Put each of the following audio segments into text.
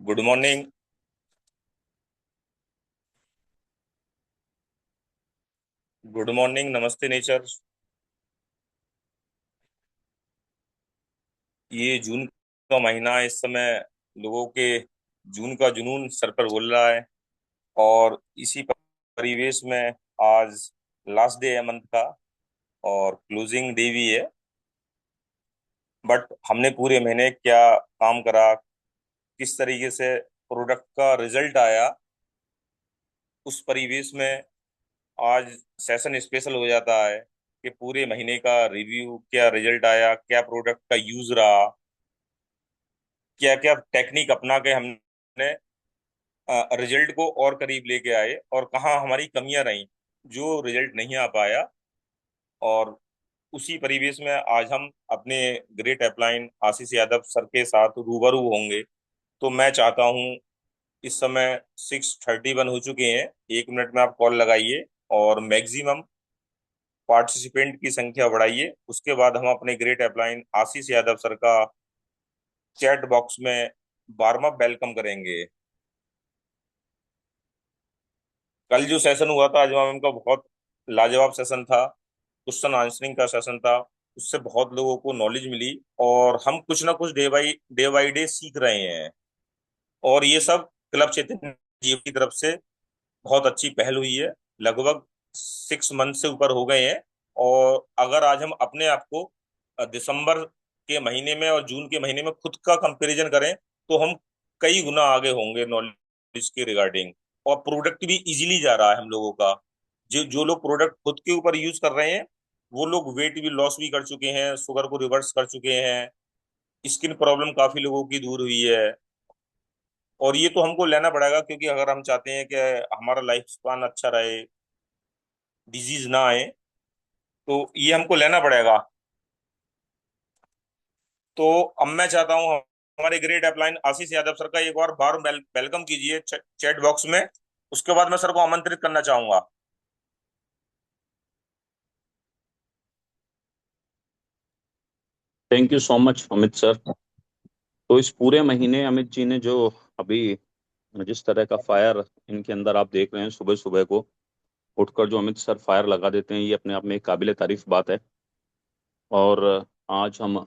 Good morning. Good morning, नमस्ते nature. ये जून का महीना है, इस समय लोगों के जून का जुनून सर पर बोल रहा है। और इसी परिवेश में आज लास्ट डे है मंथ का, और क्लोजिंग डे भी है। बट हमने पूरे महीने क्या काम करा, किस तरीके से प्रोडक्ट का रिजल्ट आया, उस परिवेश में आज सेशन स्पेशल हो जाता है कि पूरे महीने का रिव्यू, क्या रिजल्ट आया, क्या प्रोडक्ट का यूज रहा, क्या क्या टेक्निक अपना के हमने रिजल्ट को और करीब लेके आए, और कहाँ हमारी कमियां रहीं जो रिजल्ट नहीं आ पाया। और उसी परिवेश में आज हम अपने ग्रेट अपलाइन आशीष यादव सर के साथ रूबरू होंगे। तो मैं चाहता हूँ, इस समय 6:31 हो चुके हैं, 1 मिनट में आप कॉल लगाइए और मैक्सिमम पार्टिसिपेंट की संख्या बढ़ाइए। उसके बाद हम अपने ग्रेट अपलाइन आशीष यादव सर का चैट बॉक्स में वार्म अप वेलकम करेंगे। कल जो सेशन हुआ था आज मैम का, बहुत लाजवाब सेशन था। क्वेश्चन आंसरिंग का सेशन था। उससे बहुत लोगों को नॉलेज मिली, और हम कुछ ना कुछ डे बाई डे सीख रहे हैं। और ये सब क्लब चैतन्य जी की तरफ से बहुत अच्छी पहल हुई है। लगभग 6 मंथ से ऊपर हो गए हैं। और अगर आज हम अपने आप को दिसंबर के महीने में और जून के महीने में खुद का कंपैरिजन करें, तो हम कई गुना आगे होंगे नॉलेज के रिगार्डिंग। और प्रोडक्ट भी इजीली जा रहा है हम लोगों का। जो जो लोग प्रोडक्ट खुद के ऊपर यूज कर रहे हैं, वो लोग वेट भी लॉस भी कर चुके हैं, शुगर को रिवर्स कर चुके हैं, स्किन प्रॉब्लम काफी लोगों की दूर हुई है। और ये तो हमको लेना पड़ेगा, क्योंकि अगर हम चाहते हैं कि हमारा लाइफ स्पान अच्छा रहे, डिजीज ना आए, तो ये हमको लेना पड़ेगा। तो अब मैं चाहता हूँ हमारे ग्रेट अपलाइन आशीष यादव सर का एक बार बार वेलकम कीजिए चैट बॉक्स में। उसके बाद मैं सर को आमंत्रित करना चाहूंगा। Thank you so much Amit sir. तो इस पूरे महीने अमित जी ने जो अभी जिस तरह का फायर इनके अंदर आप देख रहे हैं, सुबह सुबह को उठकर जो अमित सर फायर लगा देते हैं, ये अपने आप में एक काबिले तारीफ बात है। और आज हम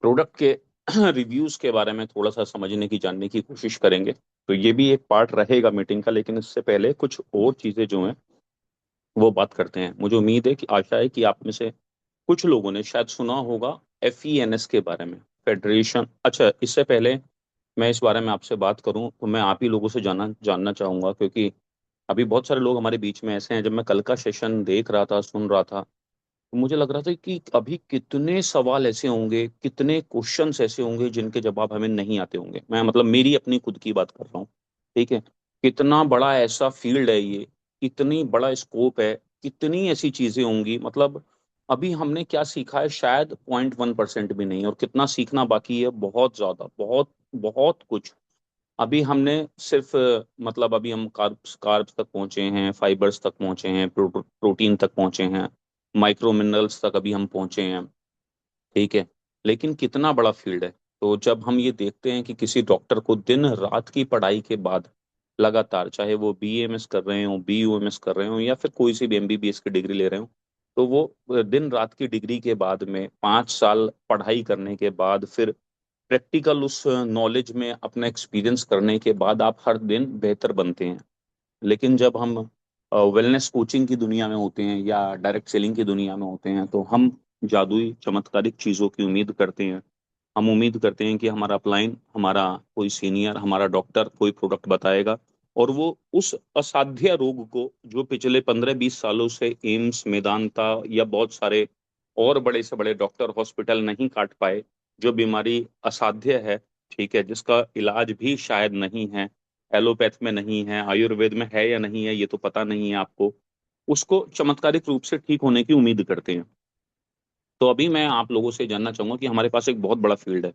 प्रोडक्ट के रिव्यूज के बारे में थोड़ा सा समझने की जानने की कोशिश करेंगे। तो ये भी एक पार्ट रहेगा मीटिंग का, लेकिन इससे पहले कुछ और चीजें जो हैं वो बात करते हैं। मुझे उम्मीद है कि आशा है कि आप में से कुछ लोगों ने शायद सुना होगा FENS के बारे में, फेडरेशन। अच्छा, इससे पहले मैं इस बारे में आपसे बात करूं तो मैं आप ही लोगों से जानना चाहूंगा, क्योंकि अभी बहुत सारे लोग हमारे बीच में ऐसे हैं। जब मैं कल का सेशन देख रहा था, सुन रहा था, तो मुझे लग रहा था कि अभी कितने सवाल ऐसे होंगे, कितने क्वेश्चंस ऐसे होंगे जिनके जवाब हमें नहीं आते होंगे। मैं मतलब मेरी अपनी खुद की बात कर रहा हूँ, ठीक है। कितना बड़ा ऐसा फील्ड है ये, कितनी बड़ा स्कोप है, कितनी ऐसी चीजें होंगी। मतलब अभी हमने क्या सीखा है, शायद 0.1% भी नहीं, और कितना सीखना बाकी है, बहुत ज्यादा, बहुत बहुत कुछ। अभी हमने सिर्फ मतलब अभी हम कार्ब्स कार्ब्स तक पहुंचे हैं, फाइबर्स तक पहुंचे हैं, प्रोटीन तक पहुंचे हैं, माइक्रो मिनरल्स तक अभी हम पहुंचे हैं, ठीक है। लेकिन कितना बड़ा फील्ड है। तो जब हम ये देखते हैं कि किसी डॉक्टर को दिन रात की पढ़ाई के बाद लगातार, चाहे वो BAMS कर रहे हो, BUMS कर रहे हो, या फिर कोई सी भी MBBS की डिग्री ले रहे हो, तो वो दिन रात की डिग्री के बाद में 5 साल पढ़ाई करने के बाद, फिर प्रैक्टिकल उस नॉलेज में अपना एक्सपीरियंस करने के बाद आप हर दिन बेहतर बनते हैं। लेकिन जब हम वेलनेस कोचिंग की दुनिया में होते हैं या डायरेक्ट सेलिंग की दुनिया में होते हैं, तो हम जादुई चमत्कारिक चीज़ों की उम्मीद करते हैं। हम उम्मीद करते हैं कि हमारा अपलाइन, हमारा कोई सीनियर, हमारा डॉक्टर कोई प्रोडक्ट बताएगा, और वो उस असाध्य रोग को, जो पिछले 15-20 सालों से एम्स, मेदांता या बहुत सारे और बड़े से बड़े डॉक्टर हॉस्पिटल नहीं काट पाए, जो बीमारी असाध्य है, ठीक है, जिसका इलाज भी शायद नहीं है, एलोपैथ में नहीं है, आयुर्वेद में है या नहीं है ये तो पता नहीं है आपको, उसको चमत्कारिक रूप से ठीक होने की उम्मीद करते हैं। तो अभी मैं आप लोगों से जानना चाहूंगा कि हमारे पास एक बहुत बड़ा फील्ड है।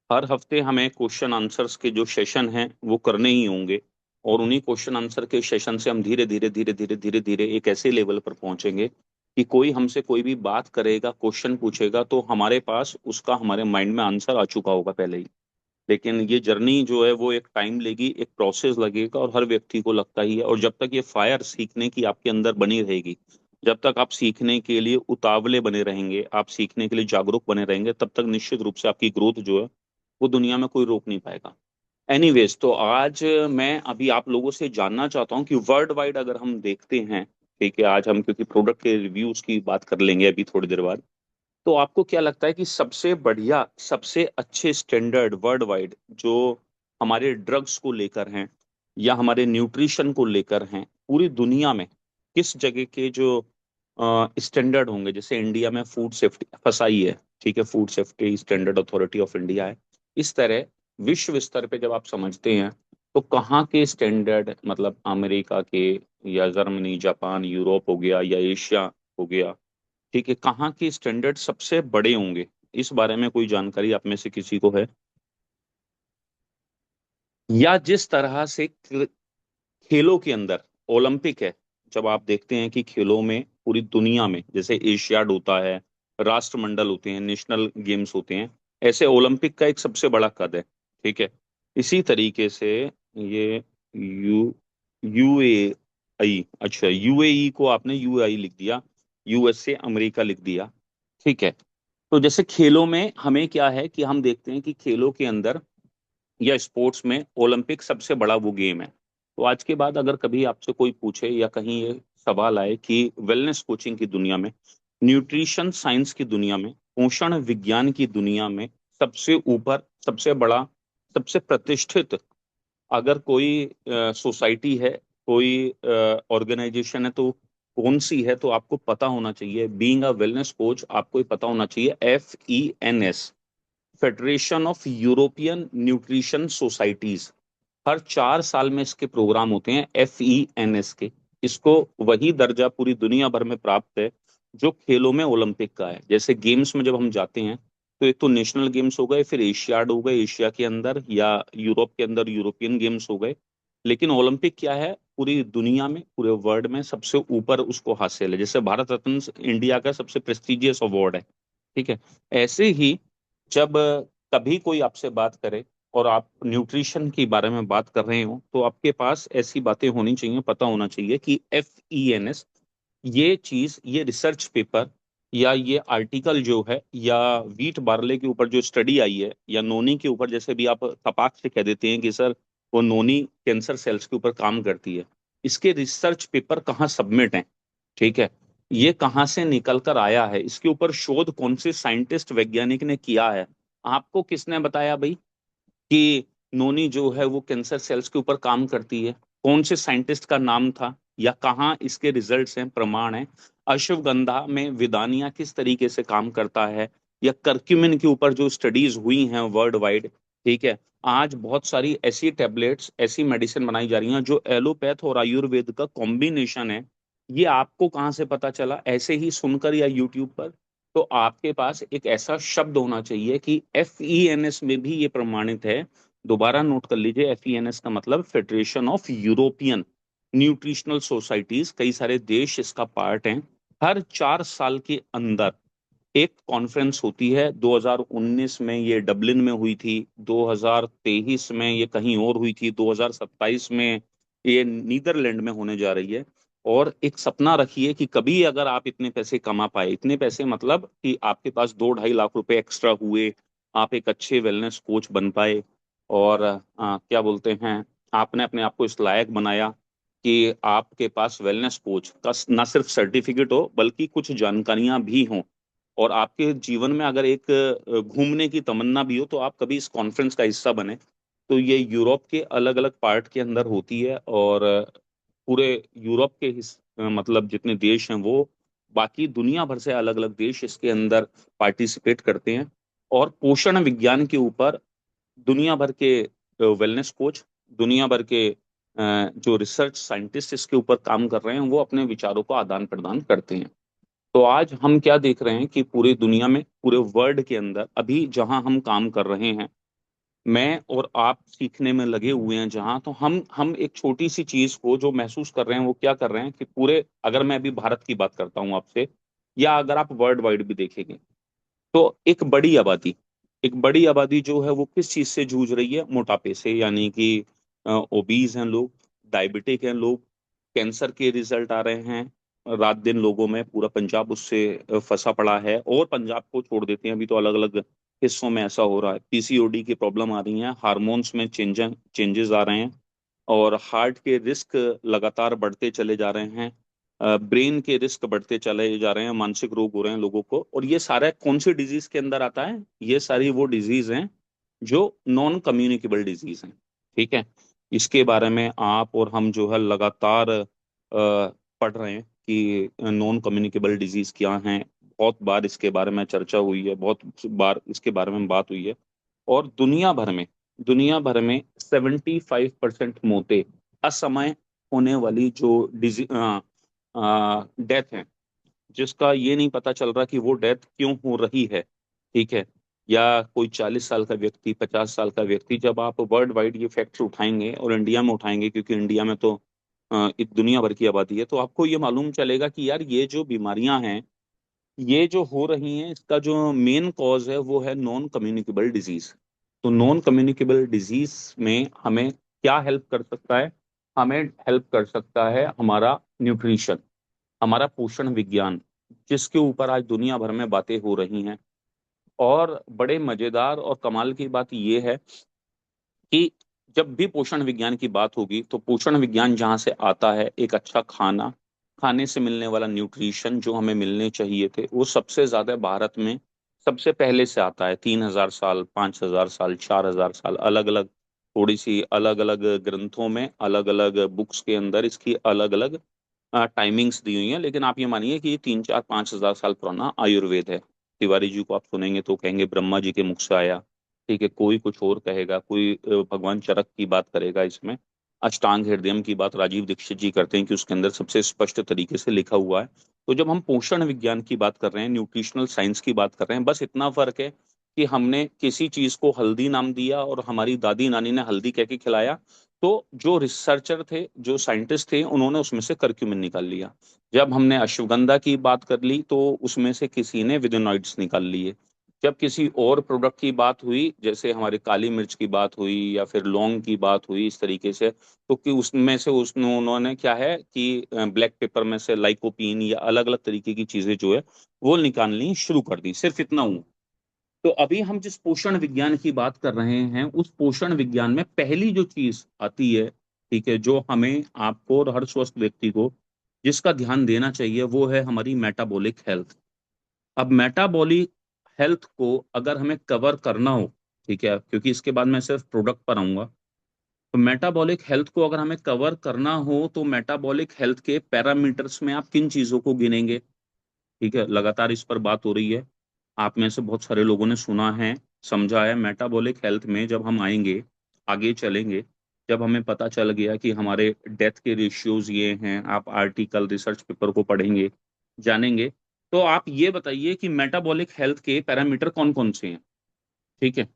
हर हफ्ते हमें क्वेश्चन आंसर्स के जो सेशन हैं वो करने ही होंगे, और उन्हीं क्वेश्चन आंसर के सेशन से हम धीरे धीरे धीरे धीरे धीरे धीरे एक ऐसे लेवल पर पहुंचेंगे कि कोई हमसे कोई भी बात करेगा, क्वेश्चन पूछेगा, तो हमारे पास उसका हमारे माइंड में आंसर आ चुका होगा पहले ही। लेकिन ये जर्नी जो है वो एक टाइम लेगी, एक प्रोसेस लगेगा, और हर व्यक्ति को लगता ही है। और जब तक ये फायर सीखने की आपके अंदर बनी रहेगी, जब तक आप सीखने के लिए उतावले बने रहेंगे, आप सीखने के लिए जागरूक बने रहेंगे, तब तक निश्चित रूप से आपकी ग्रोथ जो है वो दुनिया में कोई रोक नहीं पाएगा। एनीवेज, तो आज मैं अभी आप लोगों से जानना चाहता हूँ कि वर्ल्ड वाइड अगर हम देखते हैं, ठीक है, आज हम क्योंकि प्रोडक्ट के रिव्यूज की बात कर लेंगे अभी थोड़ी देर बाद, तो आपको क्या लगता है कि सबसे बढ़िया, सबसे अच्छे स्टैंडर्ड वर्ल्ड वाइड जो हमारे ड्रग्स को लेकर हैं या हमारे न्यूट्रिशन को लेकर हैं पूरी दुनिया में, किस जगह के जो स्टैंडर्ड होंगे? जैसे इंडिया में फूड सेफ्टी फसाई है, ठीक है, food safety standard authority of India है। इस तरह विश्व स्तर पे जब आप समझते हैं, तो कहाँ के स्टैंडर्ड, मतलब अमेरिका के या जर्मनी, जापान, यूरोप हो गया या एशिया हो गया, ठीक है, कहाँ के स्टैंडर्ड सबसे बड़े होंगे? इस बारे में कोई जानकारी आप में से किसी को है? या जिस तरह से खेलों के अंदर ओलंपिक है, जब आप देखते हैं कि खेलों में पूरी दुनिया में जैसे एशियाड होता है, राष्ट्रमंडल होते हैं, नेशनल गेम्स होते हैं, ऐसे ओलंपिक का एक सबसे बड़ा कद है, ठीक है। इसी तरीके से ये यू यूएई, अच्छा, यूएई को आपने यूएई लिख दिया, यूएसए अमेरिका लिख दिया, ठीक है। तो जैसे खेलों में हमें क्या है कि हम देखते हैं कि खेलों के अंदर या स्पोर्ट्स में ओलंपिक सबसे बड़ा वो गेम है। तो आज के बाद अगर कभी आपसे कोई पूछे या कहीं ये सवाल आए कि वेलनेस कोचिंग की दुनिया में, न्यूट्रिशन साइंस की दुनिया में, पोषण विज्ञान की दुनिया में सबसे ऊपर, सबसे बड़ा, सबसे प्रतिष्ठित अगर कोई सोसाइटी है, कोई ऑर्गेनाइजेशन है, तो कौन सी है? तो आपको पता होना चाहिए, बीइंग अ वेलनेस कोच आपको ये पता होना चाहिए, FENS, federation of European nutrition societies. हर 4 साल में इसके प्रोग्राम होते हैं, FENS के। इसको वही दर्जा पूरी दुनिया भर में प्राप्त है जो खेलों में ओलंपिक का है। जैसे गेम्स में जब हम जाते हैं, तो एक तो नेशनल गेम्स हो गए, फिर एशियाड हो गए एशिया के अंदर, या यूरोप के अंदर यूरोपियन गेम्स हो गए। लेकिन ओलंपिक क्या है, पूरी दुनिया में, पूरे वर्ल्ड में सबसे ऊपर उसको हासिल है। जैसे भारत रत्न इंडिया का सबसे प्रेस्टिजियस अवार्ड है, ठीक है। ऐसे ही जब कभी कोई आपसे बात करे और आप न्यूट्रिशन के बारे में बात कर रहे हो, तो आपके पास ऐसी बातें होनी चाहिए, पता होना चाहिए कि FENS, ये चीज, ये रिसर्च पेपर या ये आर्टिकल जो है, या वीट बार्ले के ऊपर जो स्टडी आई है, या नोनी के ऊपर, जैसे भी आप तपाक से कह देते हैं कि सर वो नोनी कैंसर सेल्स के ऊपर काम करती है, इसके रिसर्च पेपर कहाँ सबमिट हैं, ठीक है, ये कहाँ से निकल कर आया है, इसके ऊपर शोध कौन से साइंटिस्ट वैज्ञानिक ने किया है, आपको किसने बताया भाई कि नोनी जो है वो कैंसर सेल्स के ऊपर काम करती है? कौन से साइंटिस्ट का नाम था, या कहाँ इसके रिजल्ट्स हैं, प्रमाण हैं? अश्वगंधा में विदानिया किस तरीके से काम करता है, या करक्यूमिन के ऊपर जो स्टडीज हुई हैं वर्ल्ड वाइड, ठीक है। आज बहुत सारी ऐसी टैबलेट्स, ऐसी मेडिसिन बनाई जा रही हैं जो एलोपैथ और आयुर्वेद का कॉम्बिनेशन है। ये आपको कहाँ से पता चला? ऐसे ही सुनकर या यूट्यूब पर? तो आपके पास एक ऐसा शब्द होना चाहिए कि FENS में भी ये प्रमाणित है। दोबारा नोट कर लीजिए, FENS का मतलब federation of European nutritional societies, कई सारे देश इसका पार्ट हैं। हर 4 साल के अंदर एक कॉन्फ्रेंस होती है। 2019 में ये डबलिन में हुई थी, 2023 में ये कहीं और हुई थी, 2027 में ये नीदरलैंड में होने जा रही है। और एक सपना रखिए कि कभी अगर आप इतने पैसे कमा पाए, इतने पैसे मतलब कि आपके पास 2-2.5 लाख रुपए एक्स्ट्रा हुए, आप एक अच्छे वेलनेस कोच बन पाए, और क्या बोलते हैं, आपने अपने आप को इस लायक बनाया कि आपके पास वेलनेस कोच का ना सिर्फ सर्टिफिकेट हो, बल्कि कुछ जानकारियां भी हों, और आपके जीवन में अगर एक घूमने की तमन्ना भी हो, तो आप कभी इस कॉन्फ्रेंस का हिस्सा बने। तो ये यूरोप के अलग अलग पार्ट के अंदर होती है, और पूरे यूरोप के मतलब जितने देश हैं वो, बाकी दुनिया भर से अलग अलग देश इसके अंदर पार्टिसिपेट करते हैं। और पोषण विज्ञान के ऊपर दुनिया भर के वेलनेस कोच, दुनिया भर के जो रिसर्च साइंटिस्ट इसके ऊपर काम कर रहे हैं, वो अपने विचारों को आदान प्रदान करते हैं। तो आज हम क्या देख रहे हैं कि पूरी दुनिया में, पूरे वर्ल्ड के अंदर अभी जहां हम काम कर रहे हैं, मैं और आप सीखने में लगे हुए हैं जहां, तो हम एक छोटी सी चीज को जो महसूस कर रहे हैं, वो क्या कर रहे हैं कि पूरे, अगर मैं अभी भारत की बात करता हूं आपसे, या अगर आप वर्ल्ड वाइड भी देखेंगे, तो एक बड़ी आबादी, एक बड़ी आबादी जो है वो किस चीज से जूझ रही है? मोटापे से, यानी कि ओबीज हैं लोग, डायबिटिक हैं लोग, कैंसर के रिजल्ट आ रहे हैं रात दिन लोगों में। पूरा पंजाब उससे फंसा पड़ा है, और पंजाब को छोड़ देते हैं, अभी तो अलग अलग हिस्सों में ऐसा हो रहा है। पीसीओडी की प्रॉब्लम आ रही है, हार्मोन्स में चेंजेस आ रहे हैं, और हार्ट के रिस्क लगातार बढ़ते चले जा रहे हैं, ब्रेन के रिस्क बढ़ते चले जा रहे हैं, मानसिक रोग हो रहे हैं लोगों को। और ये सारा कौन सी डिजीज के अंदर आता है? ये सारी वो डिजीज हैं जो नॉन कम्युनिकेबल डिजीज हैं। ठीक है। इसके बारे में आप और हम जो है लगातार पढ़ रहे हैं कि नॉन कम्युनिकेबल डिजीज क्या हैं। बहुत बार इसके बारे में चर्चा हुई है, बहुत बार इसके बारे में बात हुई है। और दुनिया भर में 75% मौतें असमय होने वाली जो डेथ है, जिसका ये नहीं पता चल रहा कि वो डेथ क्यों हो रही है। ठीक है। या कोई 40 साल का व्यक्ति, 50 साल का व्यक्ति, जब आप वर्ल्ड वाइड ये फैक्ट्स उठाएंगे और इंडिया में उठाएंगे, क्योंकि इंडिया में तो दुनिया भर की आबादी है, तो आपको ये मालूम चलेगा कि यार ये जो बीमारियां हैं, ये जो हो रही हैं, इसका जो मेन कॉज है वो है नॉन कम्युनिकेबल डिजीज। तो नॉन कम्युनिकेबल डिजीज में हमें क्या हेल्प कर सकता है? हमें हेल्प कर सकता है हमारा न्यूट्रिशन, हमारा पोषण विज्ञान, जिसके ऊपर आज दुनिया भर में बातें हो रही हैं। और बड़े मजेदार और कमाल की बात यह है कि जब भी पोषण विज्ञान की बात होगी, तो पोषण विज्ञान जहाँ से आता है, एक अच्छा खाना, खाने से मिलने वाला न्यूट्रिशन जो हमें मिलने चाहिए थे, वो सबसे ज्यादा भारत में सबसे पहले से आता है। 3,000 साल, 5,000 साल, 4,000 साल, अलग अलग, थोड़ी सी अलग अलग ग्रंथों में, अलग अलग बुक्स के अंदर इसकी अलग अलग टाइमिंग्स दी हुई हैं। लेकिन आप ये मानिए कि 3, 4, 5,000 साल पुराना आयुर्वेद है। तिवारी जी को आप सुनेंगे तो कहेंगे ब्रह्मा जी के मुख से आया। ठीक है। कोई कुछ और कहेगा, कोई भगवान चरक की बात करेगा इसमें। अष्टांग हृदयम की बात राजीव दीक्षित जी करते हैं कि उसके अंदर सबसे स्पष्ट तरीके से लिखा हुआ है। तो जब हम पोषण विज्ञान की बात कर रहे हैं, न्यूट्रिशनल साइंस की बात कर रहे हैं, बस इतना फर्क है कि हमने किसी चीज को हल्दी नाम दिया और हमारी दादी नानी ने हल्दी कह के खिलाया। तो जो रिसर्चर थे, जो साइंटिस्ट थे, उन्होंने उसमें से करक्यूमिन निकाल लिया। जब हमने अश्वगंधा की बात कर ली, तो उसमें से किसी ने विदेनॉइड्स निकाल लिए। जब किसी और प्रोडक्ट की बात हुई, जैसे हमारे काली मिर्च की बात हुई या फिर लौंग की बात हुई, इस तरीके से, तो कि उसमें से उसने उन्होंने क्या है कि ब्लैक पेपर में से लाइकोपीन या अलग अलग तरीके की चीजें जो है वो निकालनी शुरू कर दी। सिर्फ इतना हुआ। तो अभी हम जिस पोषण विज्ञान की बात कर रहे हैं, उस पोषण विज्ञान में पहली जो चीज आती है, ठीक है, जो हमें, आपको और हर स्वस्थ व्यक्ति को जिसका ध्यान देना चाहिए, वो है हमारी मेटाबॉलिक हेल्थ। अब मेटाबॉलिक हेल्थ को अगर हमें कवर करना हो, ठीक है, क्योंकि इसके बाद मैं सिर्फ प्रोडक्ट पर आऊंगा, तो मेटाबॉलिक हेल्थ को अगर हमें कवर करना हो, तो मेटाबॉलिक हेल्थ के पैरामीटर्स में आप किन चीजों को गिनेंगे? ठीक है, लगातार इस पर बात हो रही है। आप में से बहुत सारे लोगों ने सुना है, समझा है। मेटाबॉलिक हेल्थ में जब हम आएंगे, आगे चलेंगे, जब हमें पता चल गया कि हमारे डेथ के रेशियोज ये हैं, आप आर्टिकल, रिसर्च पेपर को पढ़ेंगे, जानेंगे, तो आप ये बताइए कि मेटाबॉलिक हेल्थ के पैरामीटर कौन कौन से हैं। ठीक है।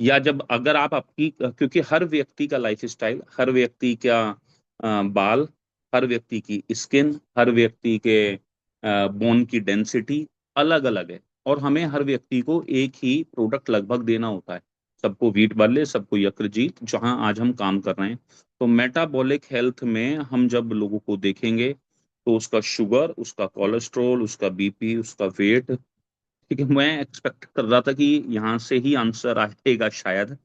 या जब अगर आप आपकी, क्योंकि हर व्यक्ति का लाइफ स्टाइल, हर व्यक्ति का बाल, हर व्यक्ति की स्किन, हर व्यक्ति के बोन की डेंसिटी अलग अलग है, और हमें हर व्यक्ति को एक ही प्रोडक्ट लगभग देना होता है। सबको वीट बार्ले, सबको यकृजीत, जहां आज हम काम कर रहे हैं। तो मेटाबॉलिक हेल्थ में हम जब लोगों को देखेंगे, तो उसका शुगर, उसका कोलेस्ट्रॉल, उसका बीपी, उसका वेट, ठीक है, मैं एक्सपेक्ट कर रहा था कि यहाँ से ही आंसर आएगा शायद,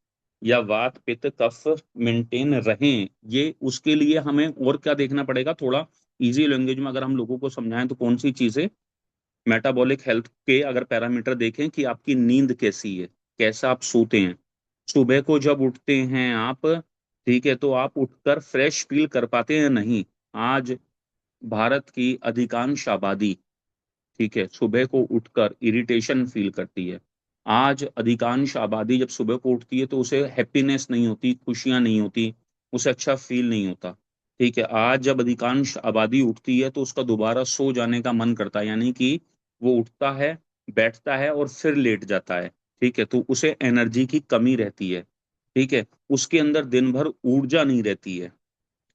या वात पित्त कफ मेंटेन रहें, ये उसके लिए हमें और क्या देखना पड़ेगा? थोड़ा इजी लैंग्वेज में अगर हम लोगों को समझाएं, तो कौन सी चीजें मेटाबॉलिक हेल्थ के अगर पैरामीटर देखें कि आपकी नींद कैसी है, कैसा आप सोते हैं, सुबह को जब उठते हैं आप, ठीक है, तो आप उठकर फ्रेश फील कर पाते हैं? नहीं। आज भारत की अधिकांश आबादी, ठीक है, सुबह को उठकर इरिटेशन फील करती है। आज अधिकांश आबादी जब सुबह को उठती है, तो उसे हैप्पीनेस नहीं होती, खुशियां नहीं होती, उसे अच्छा फील नहीं होता। ठीक है। आज जब अधिकांश आबादी उठती है, तो उसका दोबारा सो जाने का मन करता है, यानी कि वो उठता है, बैठता है और फिर लेट जाता है। ठीक है। तो उसे एनर्जी की कमी रहती है। ठीक है। उसके अंदर दिन भर ऊर्जा नहीं रहती है।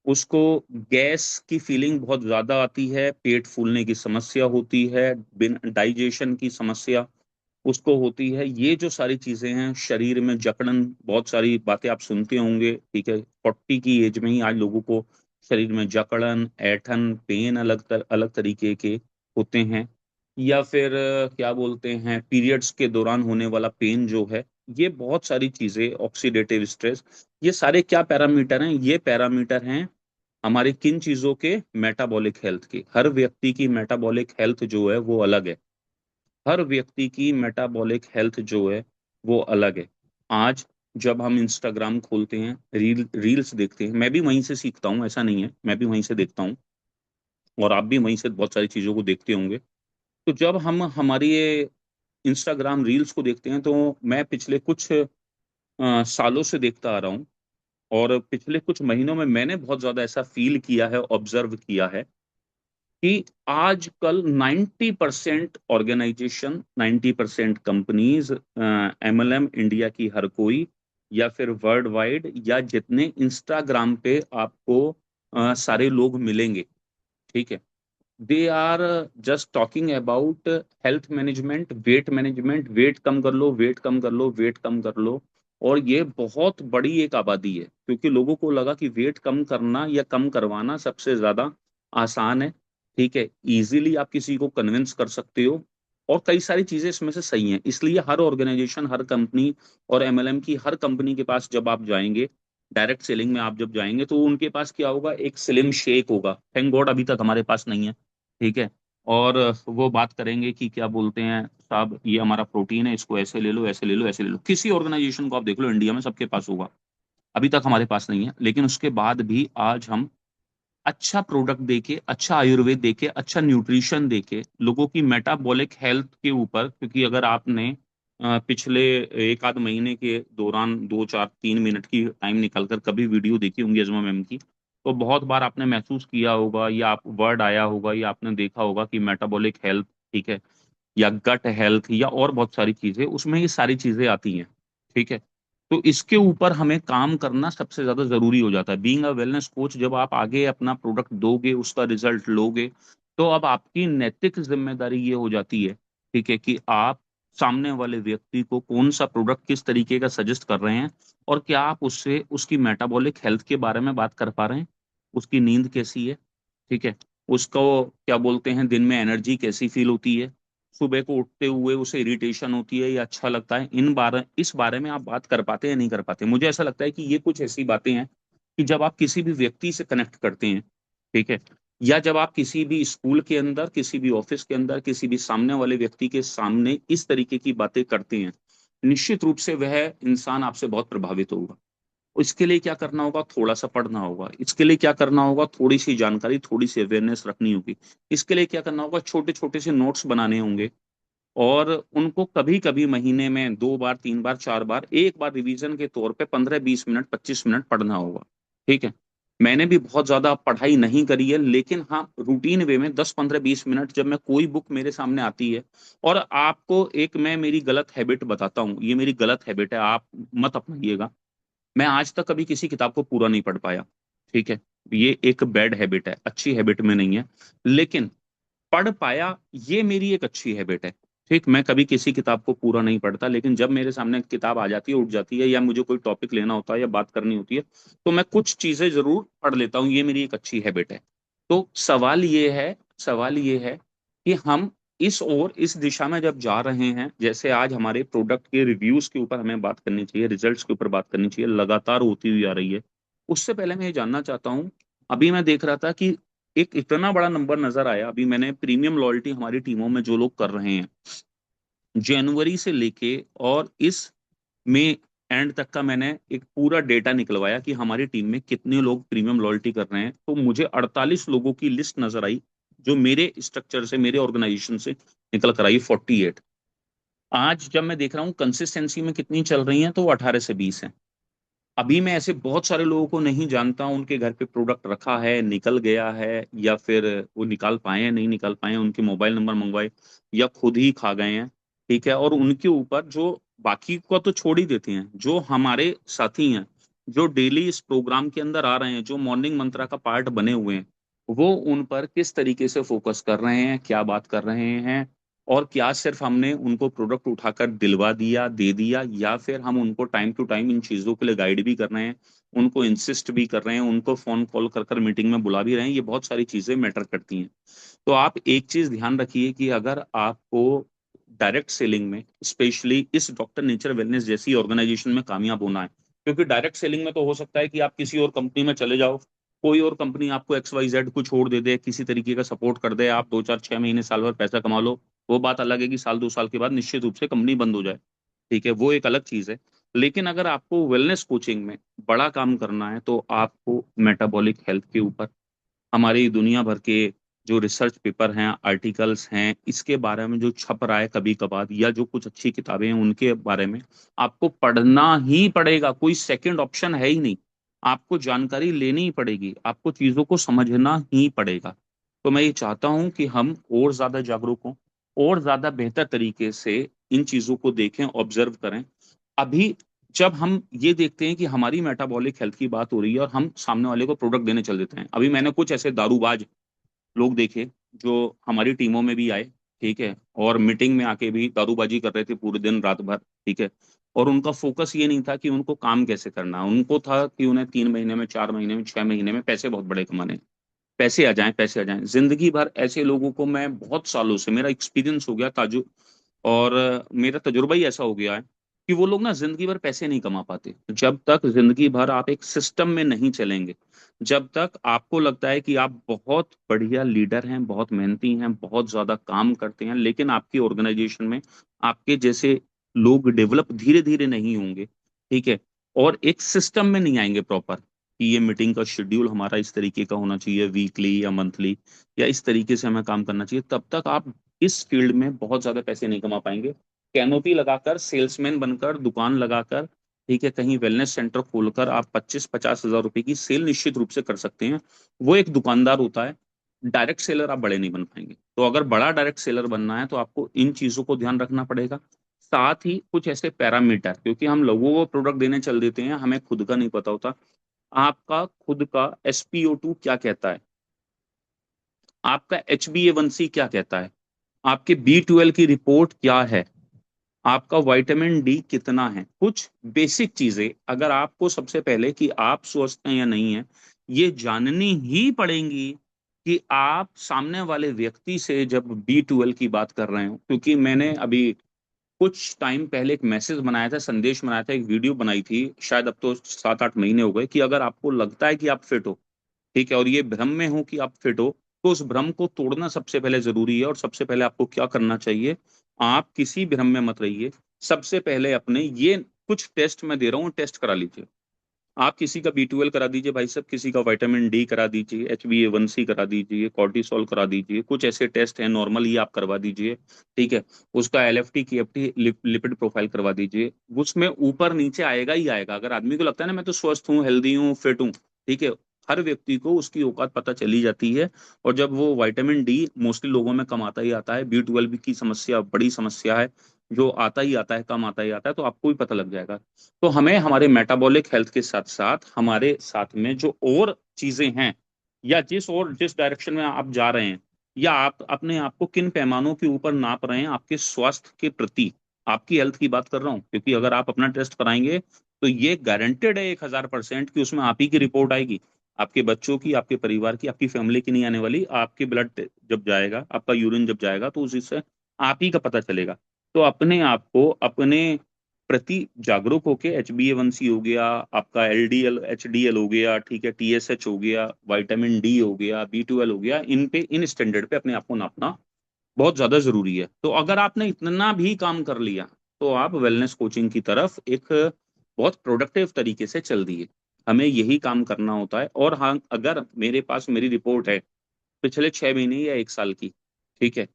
उसको गैस की फीलिंग बहुत ज्यादा आती है, पेट फूलने की समस्या होती है, बिन डाइजेशन की समस्या उसको होती है। ये जो सारी चीजें हैं, शरीर में जकड़न, बहुत सारी बातें आप सुनते होंगे, ठीक है। 40 की एज में ही आज लोगों को शरीर में जकड़न, ऐठन, पेन अलग तरीके के होते हैं। या फिर क्या बोलते हैं, पीरियड्स के दौरान होने वाला पेन जो है, ये बहुत सारी चीजें, ऑक्सीडेटिव स्ट्रेस, ये सारे क्या पैरामीटर हैं? ये पैरामीटर हैं हमारे किन चीजों के? मेटाबॉलिक हेल्थ के। हर व्यक्ति की मेटाबॉलिक हेल्थ जो है वो अलग है। हर व्यक्ति की मेटाबॉलिक हेल्थ जो है वो अलग है। आज जब हम इंस्टाग्राम खोलते हैं, रील्स देखते हैं, मैं भी वहीं से सीखता हूँ, ऐसा नहीं है, मैं भी वहीं से देखता हूँ, और आप भी वहीं से बहुत सारी चीजों को देखते होंगे। तो जब हम हमारी ये इंस्टाग्राम रील्स को देखते हैं, तो मैं पिछले कुछ सालों से देखता आ रहा हूँ, और पिछले कुछ महीनों में मैंने बहुत ज्यादा ऐसा फील किया है, ऑब्जर्व किया है कि आजकल 90% ऑर्गेनाइजेशन, 90% कंपनीज, एमएलएम इंडिया की हर कोई, या फिर वर्ल्ड वाइड, या जितने इंस्टाग्राम पे आपको सारे लोग मिलेंगे, ठीक है, they are just talking about health management, weight management, weight कम कर लो, वेट कम कर लो, वेट कम कर लो। और ये बहुत बड़ी एक आबादी है, क्योंकि लोगों को लगा कि वेट कम करना या कम करवाना सबसे ज्यादा आसान है, ठीक है, इजीली आप किसी को कन्विंस कर सकते हो। और कई सारी चीजें इसमें से सही हैं, इसलिए हर ऑर्गेनाइजेशन, हर कंपनी, और एमएलएम की हर कंपनी के पास जब आप जाएंगे, डायरेक्ट सेलिंग में आप जब जाएंगे, तो उनके पास क्या होगा? एक स्लिम शेक होगा। थैंक गॉड अभी तक हमारे पास नहीं है, ठीक है। और वो बात करेंगे कि क्या बोलते हैं साहब, ये हमारा प्रोटीन है, इसको ऐसे ले लो, ऐसे ले लो, ऐसे ले लो। किसी ऑर्गेनाइजेशन को आप देख लो, इंडिया में सबके पास होगा। अभी तक हमारे पास नहीं है, लेकिन उसके बाद भी आज हम अच्छा प्रोडक्ट देके, अच्छा आयुर्वेद देके, अच्छा न्यूट्रिशन देके लोगों की मेटाबॉलिक हेल्थ के ऊपर, क्योंकि अगर आपने पिछले एक आध महीने के दौरान 2 4 3 मिनट की टाइम निकालकर कभी वीडियो देखी होंगी अजमा मैम की, तो बहुत बार आपने महसूस किया होगा, या आप वर्ड आया होगा, या आपने देखा होगा कि मेटाबॉलिक हेल्थ, ठीक है, या गट हेल्थ, या और बहुत सारी चीजें, उसमें ये सारी चीजें आती हैं, ठीक है। तो इसके ऊपर हमें काम करना सबसे ज्यादा जरूरी हो जाता है। बीइंग अ वेलनेस कोच, जब आप आगे अपना प्रोडक्ट दोगे, उसका रिजल्ट लोगे, तो अब आपकी नैतिक जिम्मेदारी ये हो जाती है, ठीक है, कि आप सामने वाले व्यक्ति को कौन सा प्रोडक्ट किस तरीके का सजेस्ट कर रहे हैं, और क्या आप उससे उसकी मेटाबॉलिक हेल्थ के बारे में बात कर पा रहे हैं, उसकी नींद कैसी है, ठीक है, उसको क्या बोलते हैं, दिन में एनर्जी कैसी फील होती है, सुबह को उठते हुए उसे इरिटेशन होती है या अच्छा लगता है, इस बारे में आप बात कर पाते हैं या नहीं कर पाते? मुझे ऐसा लगता है कि ये कुछ ऐसी बातें हैं कि जब आप किसी भी व्यक्ति से कनेक्ट करते हैं, ठीक है, या जब आप किसी भी स्कूल के अंदर, किसी भी ऑफिस के अंदर, किसी भी सामने वाले व्यक्ति के सामने इस तरीके की बातें करते हैं, निश्चित रूप से वह इंसान आपसे बहुत प्रभावित होगा। इसके लिए क्या करना होगा? थोड़ा सा पढ़ना होगा। इसके लिए क्या करना होगा? थोड़ी सी जानकारी, थोड़ी सी अवेयरनेस रखनी होगी। इसके लिए क्या करना होगा? छोटे छोटे से नोट्स बनाने होंगे, और उनको कभी कभी महीने में 2 बार, 3 बार, 4 बार, एक बार रिवीजन के तौर पे 15 20 मिनट, 25 मिनट पढ़ना होगा, ठीक है। मैंने भी बहुत ज्यादा पढ़ाई नहीं करी है, लेकिन हाँ, रूटीन वे में 10 15 20 मिनट, जब मैं कोई बुक मेरे सामने आती है, और आपको एक मैं मेरी गलत हैबिट बताता हूँ, ये मेरी गलत हैबिट है, आप मत अपनाइएगा। मैं आज तक कभी किसी किताब को पूरा नहीं पढ़ पाया, ठीक है। ये एक बैड हैबिट है, अच्छी हैबिट में नहीं है, लेकिन पढ़ पाया, ये मेरी एक अच्छी हैबिट है, ठीक। मैं कभी किसी किताब को पूरा नहीं पढ़ता, लेकिन जब मेरे सामने किताब आ जाती है, उठ जाती है, या मुझे कोई टॉपिक लेना होता है या बात करनी होती है, तो मैं कुछ चीजें जरूर पढ़ लेता हूँ। ये मेरी एक अच्छी हैबिट है। तो सवाल ये है कि हम इस दिशा में जब जा रहे हैं, जैसे आज हमारे प्रोडक्ट के रिव्यूज के ऊपर हमें बात करनी चाहिए, रिजल्ट्स के ऊपर बात करनी चाहिए, लगातार होती हुई आ रही है। उससे पहले मैं ये जानना चाहता हूँ, अभी मैं देख रहा था कि एक इतना बड़ा नंबर नजर आया, अभी मैंने प्रीमियम लॉयल्टी हमारी टीमों में जो लोग कर रहे हैं, जनवरी से लेके और इस मई एंड तक का मैंने एक पूरा डेटा निकलवाया कि हमारी टीम में कितने लोग प्रीमियम लॉयल्टी कर रहे हैं, तो मुझे 48 लोगों की लिस्ट नजर आई, जो मेरे स्ट्रक्चर से, मेरे ऑर्गेनाइजेशन से निकल कर आई 48। आज जब मैं देख रहा हूँ कंसिस्टेंसी में कितनी चल रही है, तो वो 18 से 20 है। अभी मैं ऐसे बहुत सारे लोगों को नहीं जानता हूं, उनके घर पे प्रोडक्ट रखा है, निकल गया है, या फिर वो निकाल पाए हैं, नहीं निकाल पाए हैं, उनके मोबाइल नंबर मंगवाए, या खुद ही खा गए हैं, ठीक है। और उनके ऊपर जो, बाकी को तो छोड़ ही देते हैं, जो हमारे साथी हैं, जो डेली इस प्रोग्राम के अंदर आ रहे हैं, जो मॉर्निंग मंत्रा का पार्ट बने हुए हैं, वो उन पर किस तरीके से फोकस कर रहे हैं, क्या बात कर रहे हैं, और क्या सिर्फ हमने उनको प्रोडक्ट उठाकर दिलवा दिया, दे दिया, या फिर हम उनको टाइम टू टाइम इन चीज़ों के लिए गाइड भी कर रहे हैं, उनको इंसिस्ट भी कर रहे हैं, उनको फोन कॉल कर कर मीटिंग में बुला भी रहे हैं। ये बहुत सारी चीज़ें मैटर करती हैं। तो आप एक चीज़ ध्यान रखिए कि अगर आपको डायरेक्ट सेलिंग में, स्पेशली इस डॉक्टर नेचर वेलनेस जैसी ऑर्गेनाइजेशन में कामयाब होना है, क्योंकि डायरेक्ट सेलिंग में तो हो सकता है कि आप किसी और कंपनी में चले जाओ, कोई और कंपनी आपको XYZ को छोड़ दे दे, किसी तरीके का सपोर्ट कर दे, आप 2 4 6 महीने साल भर पैसा कमा लो। वो बात अलग है कि साल 2 साल के बाद निश्चित रूप से कंपनी बंद हो जाए, ठीक है, वो एक अलग चीज है। लेकिन अगर आपको वेलनेस कोचिंग में बड़ा काम करना है तो आपको मेटाबॉलिक हेल्थ के ऊपर, हमारी दुनिया भर के जो रिसर्च पेपर हैं, आर्टिकल्स हैं, इसके बारे में जो छप रहा है कभी कभार, या जो कुछ अच्छी किताबें हैं उनके बारे में आपको पढ़ना ही पड़ेगा। कोई सेकंड ऑप्शन है ही नहीं। आपको जानकारी लेनी ही पड़ेगी, आपको चीजों को समझना ही पड़ेगा। तो मैं ये चाहता हूं कि हम और ज्यादा जागरूक हों, और ज्यादा बेहतर तरीके से इन चीजों को देखें, ऑब्जर्व करें। अभी जब हम ये देखते हैं कि हमारी मेटाबॉलिक हेल्थ की बात हो रही है और हम सामने वाले को प्रोडक्ट देने चल देते हैं, अभी मैंने कुछ ऐसे दारूबाज लोग देखे जो हमारी टीमों में भी आए, ठीक है, और मीटिंग में आके भी दारूबाजी कर रहे थे पूरे दिन रात भर, ठीक है। और उनका फोकस ये नहीं था कि उनको काम कैसे करना है, उनको था कि उन्हें 3 महीने में, 4 महीने में, 6 महीने में पैसे बहुत बड़े कमाने हैं। पैसे आ जाएं, पैसे आ जाएं। जिंदगी भर ऐसे लोगों को मैं बहुत सालों से, मेरा एक्सपीरियंस हो गया ताजु, और मेरा तजुर्बा ही ऐसा हो गया है कि वो लोग ना जिंदगी भर पैसे नहीं कमा पाते जब तक जिंदगी भर आप एक सिस्टम में नहीं चलेंगे। जब तक आपको लगता है कि आप बहुत बढ़िया लीडर हैं, बहुत मेहनती हैं, बहुत ज्यादा काम करते हैं, लेकिन आपकी ऑर्गेनाइजेशन में आपके जैसे लोग डेवलप धीरे धीरे नहीं होंगे, ठीक है, और एक सिस्टम में नहीं आएंगे प्रॉपर, कि ये मीटिंग का शेड्यूल हमारा इस तरीके का होना चाहिए, वीकली या मंथली, या इस तरीके से हमें काम करना चाहिए, तब तक आप इस फील्ड में बहुत ज्यादा पैसे नहीं कमा पाएंगे। कैनोपी लगाकर, सेल्समैन बनकर, दुकान लगाकर, ठीक है, कहीं वेलनेस सेंटर खोलकर आप 25 50 हजार रुपए की सेल निश्चित रूप से कर सकते हैं। वो एक दुकानदार होता है। डायरेक्ट सेलर आप बड़े नहीं बन पाएंगे। तो अगर बड़ा डायरेक्ट सेलर बनना है तो आपको इन चीजों को ध्यान रखना पड़ेगा। साथ ही कुछ ऐसे पैरामीटर, क्योंकि हम लोगों को प्रोडक्ट देने चल देते हैं, हमें खुद का नहीं पता होता। आपका खुद का SpO2 क्या कहता है, आपका HbA1c क्या कहता है, आपके B12 की रिपोर्ट क्या है, आपका विटामिन डी कितना है। कुछ बेसिक चीजें अगर आपको सबसे पहले कि आप स्वस्थ हैं या नहीं है, ये जाननी ही पड़ेंगी कि आप सामने वाले व्यक्ति से जब B12 की बात कर रहे हो। क्योंकि मैंने अभी कुछ टाइम पहले एक मैसेज बनाया था, संदेश बनाया था, एक वीडियो बनाई थी, शायद अब तो 7 8 महीने हो गए, कि अगर आपको लगता है कि आप फिट हो, ठीक है, और ये भ्रम में हो कि आप फिट हो, तो उस भ्रम को तोड़ना सबसे पहले जरूरी है। और सबसे पहले आपको क्या करना चाहिए, आप किसी भ्रम में मत रहिए। सबसे पहले अपने ये कुछ टेस्ट मैं दे रहा हूँ, टेस्ट करा लीजिए। आप किसी का B12 करा दीजिए भाई साहब, किसी का विटामिन डी करा दीजिए, HbA1c करा दीजिए, कॉर्टिसोल करा दीजिए, कुछ ऐसे टेस्ट हैं नॉर्मल ही आप करवा दीजिए, ठीक है। उसका LFT KFT लिपिड प्रोफाइल करवा दीजिए। उसमें ऊपर नीचे आएगा ही आएगा। अगर आदमी को लगता है ना मैं तो स्वस्थ हूँ, हेल्दी हूँ, फिट हूँ, ठीक है, हर व्यक्ति को उसकी औकात पता चली जाती है। और जब वो विटामिन डी मोस्टली लोगों में कम आता ही आता है, B12 की समस्या बड़ी समस्या है, जो आता ही आता है, कम आता ही आता है, तो आपको भी पता लग जाएगा। तो हमें हमारे मेटाबॉलिक हेल्थ के साथ साथ हमारे साथ में जो और चीजें हैं, या जिस डायरेक्शन में आप जा रहे हैं, या आप अपने आप को किन पैमानों के ऊपर नाप रहे हैं आपके स्वास्थ्य के प्रति, आपकी हेल्थ की बात कर रहा हूँ, क्योंकि अगर आप अपना टेस्ट कराएंगे तो ये गारंटेड है 1000% कि उसमें आप ही की रिपोर्ट आएगी। आपके बच्चों की, आपके परिवार की, आपकी फैमिली की नहीं आने वाली। आपके ब्लड जब जाएगा, आपका यूरिन जब जाएगा, तो उसी से आप ही का पता चलेगा। तो अपने आप को अपने प्रति जागरूक होके, HbA1c हो गया, आपका HDL हो गया, ठीक है, TSH हो गया, विटामिन डी हो गया, B12 हो गया, इन पे, इन स्टैंडर्ड पे अपने आप को नापना बहुत ज्यादा जरूरी है। तो अगर आपने इतना भी काम कर लिया तो आप वेलनेस कोचिंग की तरफ एक बहुत प्रोडक्टिव तरीके से चल दिए। हमें यही काम करना होता है। और हाँ, अगर मेरे पास मेरी रिपोर्ट है पिछले 6 महीने या 1 साल की, ठीक है,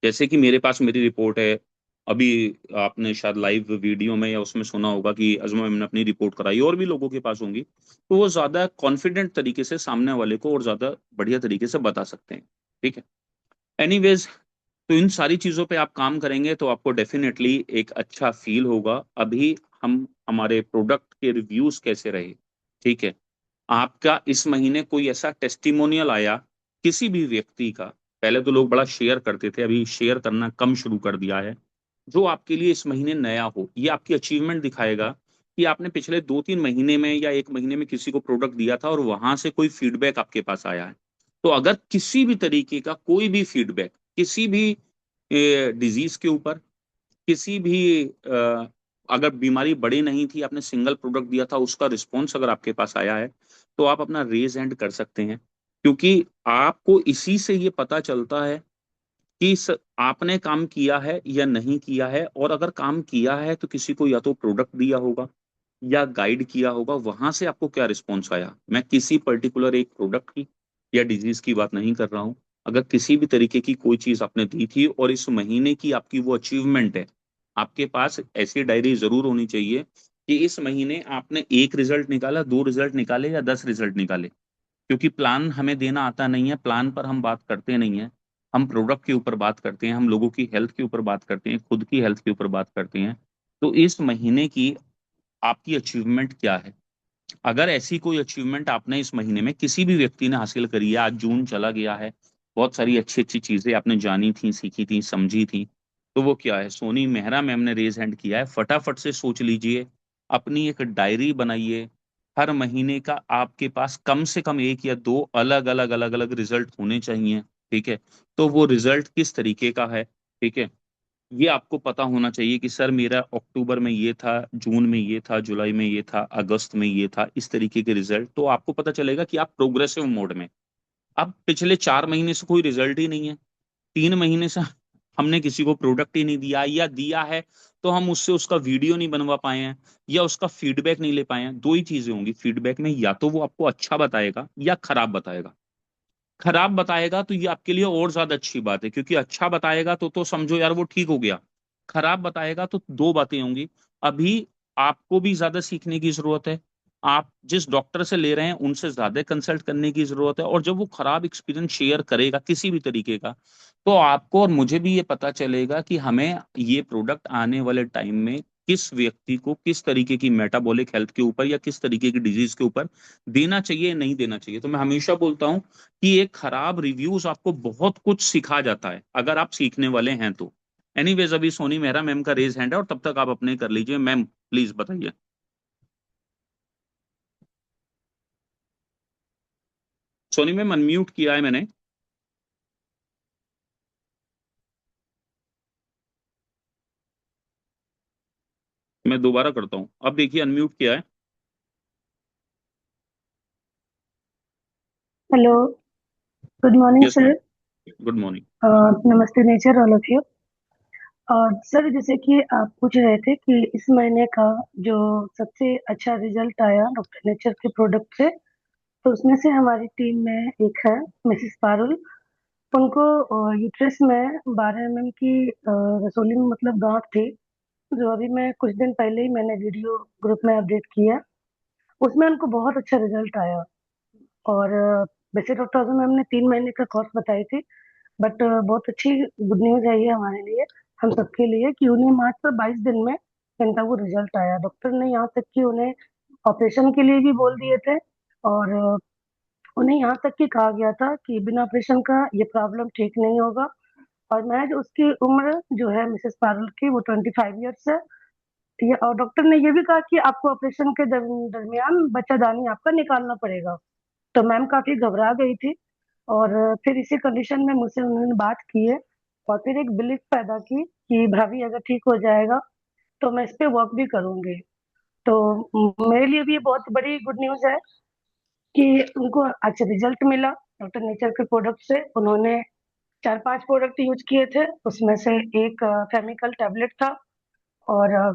जैसे कि मेरे पास मेरी रिपोर्ट है, अभी आपने शायद लाइव वीडियो में या उसमें सुना होगा कि अजमा मैम ने अपनी रिपोर्ट कराई, और भी लोगों के पास होंगी, तो वो ज्यादा कॉन्फिडेंट तरीके से सामने वाले को और ज्यादा बढ़िया तरीके से बता सकते हैं, ठीक है। एनीवेज, तो इन सारी चीजों पे आप काम करेंगे तो आपको डेफिनेटली एक अच्छा फील होगा। अभी हम हमारे प्रोडक्ट के रिव्यूज कैसे रहे, ठीक है, आपका इस महीने कोई ऐसा टेस्टिमोनियल आया किसी भी व्यक्ति का पहले तो लोग बड़ा शेयर करते थे, अभी शेयर करना कम शुरू कर दिया है। जो आपके लिए इस महीने नया हो, ये आपकी अचीवमेंट दिखाएगा कि आपने पिछले 2-3 महीने में या 1 महीने में किसी को प्रोडक्ट दिया था और वहां से कोई फीडबैक आपके पास आया है। तो अगर किसी भी तरीके का कोई भी फीडबैक, किसी भी डिजीज के ऊपर, किसी भी अगर बीमारी बड़ी नहीं थी, आपने सिंगल प्रोडक्ट दिया था, उसका रिस्पॉन्स अगर आपके पास आया है, तो आप अपना रेज हैंड कर सकते हैं। क्योंकि आपको इसी से ये पता चलता है कि आपने काम किया है या नहीं किया है। और अगर काम किया है तो किसी को या तो प्रोडक्ट दिया होगा या गाइड किया होगा, वहां से आपको क्या रिस्पॉन्स आया। मैं किसी पर्टिकुलर एक प्रोडक्ट की या डिजीज की बात नहीं कर रहा हूँ। अगर किसी भी तरीके की कोई चीज आपने दी थी और इस महीने की आपकी वो अचीवमेंट है, आपके पास ऐसी डायरी जरूर होनी चाहिए कि इस महीने आपने एक रिजल्ट निकाला, 2 रिजल्ट निकाले या 10 रिजल्ट निकाले। क्योंकि प्लान हमें देना आता नहीं है, प्लान पर हम बात करते नहीं है। हम प्रोडक्ट के ऊपर बात करते हैं, हम लोगों की हेल्थ के ऊपर बात करते हैं, खुद की हेल्थ के ऊपर बात करते हैं। तो इस महीने की आपकी अचीवमेंट क्या है। अगर ऐसी कोई अचीवमेंट आपने इस महीने में किसी भी व्यक्ति ने हासिल करी है, आज जून चला गया है, बहुत सारी अच्छी अच्छी चीजें आपने जानी थी, सीखी थी, समझी थी, तो वो क्या है। सोनी मेहरा मैम ने रेज हैंड किया है, फटाफट से सोच लीजिए, अपनी एक डायरी बनाइए। हर महीने का आपके पास कम से कम एक या दो अलग अलग अलग अलग रिजल्ट होने चाहिए। ठीक है। तो वो रिजल्ट किस तरीके का है, ठीक है, ये आपको पता होना चाहिए कि सर मेरा अक्टूबर में ये था, जून में ये था, जुलाई में ये था, अगस्त में ये था, इस तरीके के रिजल्ट। तो आपको पता चलेगा कि आप प्रोग्रेसिव मोड में। अब पिछले 4 महीने से कोई रिजल्ट ही नहीं है, 3 महीने से हमने किसी को प्रोडक्ट ही नहीं दिया, या दिया है तो हम उससे उसका वीडियो नहीं बनवा पाए हैं या उसका फीडबैक नहीं ले पाए हैं। दो ही चीजें होंगी फीडबैक में, या तो वो आपको अच्छा बताएगा या खराब बताएगा। खराब बताएगा तो ये आपके लिए और ज्यादा अच्छी बात है, क्योंकि अच्छा बताएगा तो समझो यार वो ठीक हो गया। खराब बताएगा तो दो बातें होंगी। अभी आपको भी ज्यादा सीखने की जरूरत है, आप जिस डॉक्टर से ले रहे हैं उनसे ज्यादा कंसल्ट करने की जरूरत है। और जब वो खराब एक्सपीरियंस शेयर करेगा किसी भी तरीके का, तो आपको और मुझे भी ये पता चलेगा कि हमें ये प्रोडक्ट आने वाले टाइम में किस व्यक्ति को किस तरीके की मेटाबॉलिक हेल्थ के ऊपर या किस तरीके की डिजीज के ऊपर देना चाहिए, नहीं देना चाहिए। तो मैं हमेशा बोलता हूँ कि एक खराब रिव्यूज आपको बहुत कुछ सिखा जाता है, अगर आप सीखने वाले हैं तो। एनीवेज, अभी सोनी मेहरा मैम का रेज हैंड है, और तब तक आप अपने कर लीजिए। मैम प्लीज बताइए। सोनी मैम अनम्यूट किया है मैंने। मैं दोबारा करता हूँ, अब देखिए अनम्यूट किया है। Hello, good morning yes sir. Ma'am, good morning. नमस्ते नेचर ऑल ऑफ यू। और सर, जैसे कि आप पूछ रहे थे कि इस महीने का जो सबसे अच्छा रिजल्ट आया डॉक्टर नेचर के प्रोडक्ट से, तो उसमें से हमारी टीम में एक है मिसिस पारुल। उनको यूट्रस में 12 की रसोली में मतलब गांठ थी, जो अभी मैं कुछ दिन पहले ही मैंने वीडियो ग्रुप में अपडेट किया। उसमें उनको बहुत अच्छा रिजल्ट आया। और वैसे डॉक्टर आजम मैम ने 3 महीने का कोर्स बताई थी, बट बहुत अच्छी गुड न्यूज है ये हमारे लिए, हम सबके लिए, कि उन्हें मात्र 22 दिन में इनका वो रिजल्ट आया। डॉक्टर ने यहाँ तक कि उन्हें ऑपरेशन के लिए भी बोल दिए थे। और उन्हें यहाँ तक कि कहा गया था कि बिना ऑपरेशन का ये प्रॉब्लम ठीक नहीं होगा। और मैं जो उसकी उम्र जो है मिसेस पारुल की, वो 25 ईयर्स है। ये, और डॉक्टर ने ये भी कहा कि आपको ऑपरेशन के दरमियान बच्चादानी आपका निकालना पड़ेगा। तो मैम काफी घबरा गई थी। और फिर इसी कंडीशन में मुझसे उन्होंने बात की है, और फिर एक बिलीफ पैदा की कि भाभी अगर ठीक हो जाएगा तो मैं इस पे वर्क भी करूंगी। तो मेरे लिए भी ये बहुत बड़ी गुड न्यूज है कि उनको अच्छा रिजल्ट मिला डॉक्टर नेचर के प्रोडक्ट से। उन्होंने 4-5 प्रोडक्ट यूज किए थे, उसमें से एक फेमिकल टैबलेट था। और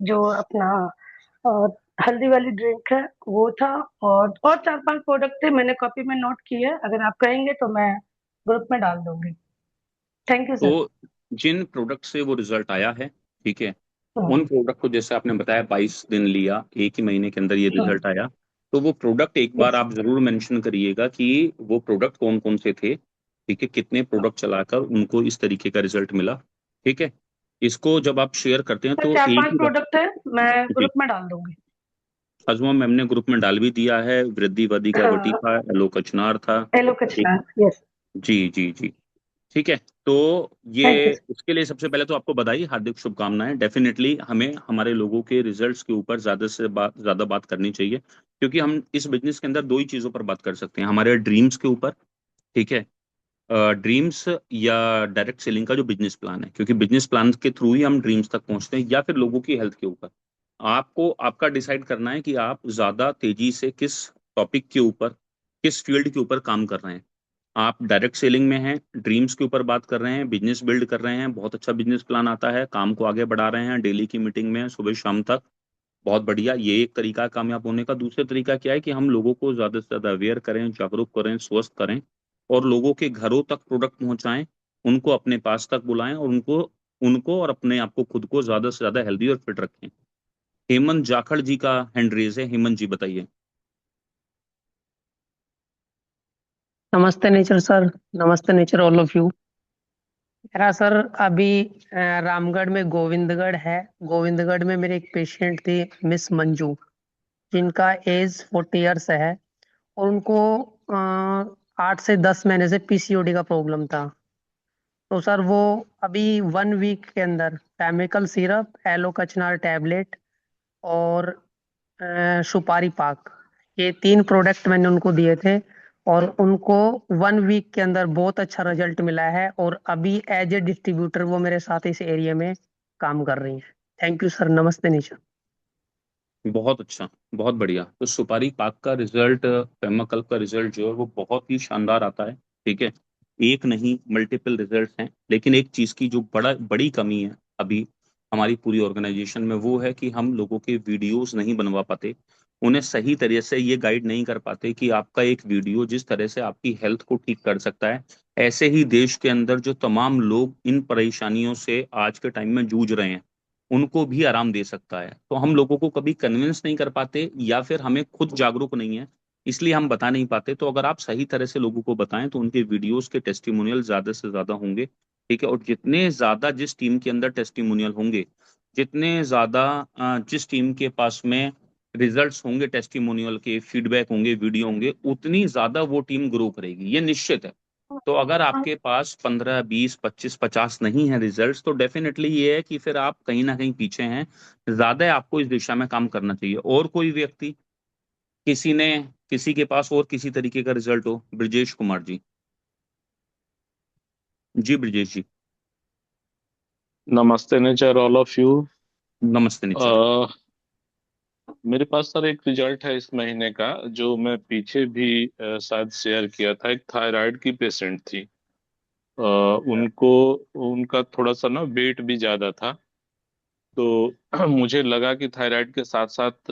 जो अपना अ, हल्दी वाली ड्रिंक है वो था। और 4-5 प्रोडक्ट थे, मैंने कॉपी में नोट किए, अगर आप कहेंगे तो मैं ग्रुप में डाल दूंगी। Thank you sir. तो जिन प्रोडक्ट से वो रिजल्ट आया है, ठीक है, हम्म, उन प्रोडक्ट को जैसे आपने बताया 22 दिन लिया, एक ही महीने के अंदर ये हम्म, रिजल्ट आया। तो वो प्रोडक्ट एक बार यस। आप जरूर मेंशन करिएगा कि वो प्रोडक्ट कौन कौन से थे, ठीक है, कितने प्रोडक्ट चलाकर उनको इस तरीके का रिजल्ट मिला। ठीक है। इसको जब आप शेयर करते हैं सर, तो चार एक पांच ही बात। प्रोडक्ट है, मैं जी, ग्रुप में डाल दूंगी। अजमा मैम ने ग्रुप में डाल भी दिया है, वृद्धि वादिका हाँ, वटिका, एलोकचनार था। एलो ठीक। कचनार, यस। जी जी जी। ठीक है। तो ये थैंक यू। उसके लिए सबसे पहले तो आपको बधाई, हार्दिक शुभकामनाएं। डेफिनेटली हमें हमारे लोगों के रिजल्ट्स के ऊपर ज्यादा बात करनी चाहिए, क्योंकि हम इस बिजनेस के अंदर दो ही चीजों पर बात कर सकते हैं, हमारे ड्रीम्स के ऊपर। ठीक है। ड्रीम्स या डायरेक्ट सेलिंग का जो बिजनेस प्लान है, क्योंकि बिजनेस प्लान के थ्रू ही हम ड्रीम्स तक पहुंचते हैं, या फिर लोगों की हेल्थ के ऊपर। आपको आपका डिसाइड करना है कि आप ज्यादा तेजी से किस टॉपिक के ऊपर, किस फील्ड के ऊपर काम कर रहे हैं। आप डायरेक्ट सेलिंग में हैं, ड्रीम्स के ऊपर बात कर रहे हैं, बिजनेस बिल्ड कर रहे हैं, बहुत अच्छा बिजनेस प्लान आता है, काम को आगे बढ़ा रहे हैं, डेली की मीटिंग में सुबह शाम तक। बहुत बढ़िया, ये एक तरीका है कामयाब होने का। दूसरा तरीका क्या है कि हम लोगों को ज्यादा से ज्यादा अवेयर करें, जागरूक करें, स्वस्थ करें, और लोगों के घरों तक प्रोडक्ट पहुंचाएं, उनको अपने पास तक बुलाएं, और उनको उनको और अपने आप को, खुद को ज्यादा से ज्यादा हेल्दी और फिट रखें। हेमंत जाखड़ जी का हैंड रेज है। हेमंत जी बताइए। नमस्ते नेचर सर। नमस्ते नेचर ऑल ऑफ यू। मेरा सर अभी रामगढ़ में गोविंदगढ़ है। गोविंदगढ़ में मेरे एक पेशेंट थी, मिस मंजू, जिनका एज 40 ईयर्स है, और उनको 8 से 10 महीने से पीसीओडी का प्रॉब्लम था। तो सर वो अभी 1 वीक के अंदर पैमिकल सिरप, एलोकचनार टैबलेट और सुपारी पाक, ये 3 प्रोडक्ट मैंने उनको दिए थे, और उनको 1 वीक के अंदर बहुत अच्छा रिजल्ट मिला है, और अभी एज ए डिस्ट्रीब्यूटर वो मेरे साथ इस एरिया में काम कर रही हैं। Thank you sir. नमस्ते निशा। बहुत अच्छा, बहुत बढ़िया। तो सुपारी पाक का रिजल्ट, पेमाकल्प का रिजल्ट जो है वो बहुत ही शानदार आता है। ठीक है। एक नहीं, मल्टीपल रिजल्ट्स हैं, लेकिन एक चीज की जो बड़ी कमी है अभी हमारी पूरी ऑर्गेनाइजेशन में, वो है कि हम लोगों के वीडियोस नहीं बनवा पाते, उन्हें सही तरह से ये गाइड नहीं कर पाते कि आपका एक वीडियो जिस तरह से आपकी हेल्थ को ठीक कर सकता है, ऐसे ही देश के अंदर जो तमाम लोग इन परेशानियों से आज के टाइम में जूझ रहे हैं, उनको भी आराम दे सकता है। तो हम लोगों को कभी कन्विंस नहीं कर पाते, या फिर हमें खुद जागरूक नहीं है, इसलिए हम बता नहीं पाते। तो अगर आप सही तरह से लोगों को बताएं तो उनके वीडियोस के टेस्टिमोनियल ज्यादा से ज्यादा होंगे। ठीक है। और जितने ज्यादा जिस टीम के अंदर टेस्टिमोनियल होंगे, जितने ज्यादा जिस टीम के पास में रिजल्ट्स होंगे, टेस्टिमोनियल के फीडबैक होंगे, वीडियो होंगे, उतनी ज्यादा वो टीम ग्रो करेगी, ये निश्चित है। तो अगर आपके पास 15, 20, 25, 50 नहीं है रिजल्ट्स, तो डेफिनेटली ये है कि फिर आप कहीं ना कहीं पीछे हैं। ज्यादा आपको इस दिशा में काम करना चाहिए। और कोई व्यक्ति, किसी ने, किसी के पास और किसी तरीके का रिजल्ट हो? ब्रजेश कुमार जी। जी ब्रजेश जी। नमस्ते नेचर ऑल ऑफ यू। नमस्ते निचर। मेरे पास सर एक रिजल्ट है इस महीने का, जो मैं पीछे भी शायद शेयर किया था। एक थायराइड की पेशेंट थी। उनको, उनका थोड़ा सा ना वेट भी ज्यादा था। तो मुझे लगा कि थायराइड के साथ साथ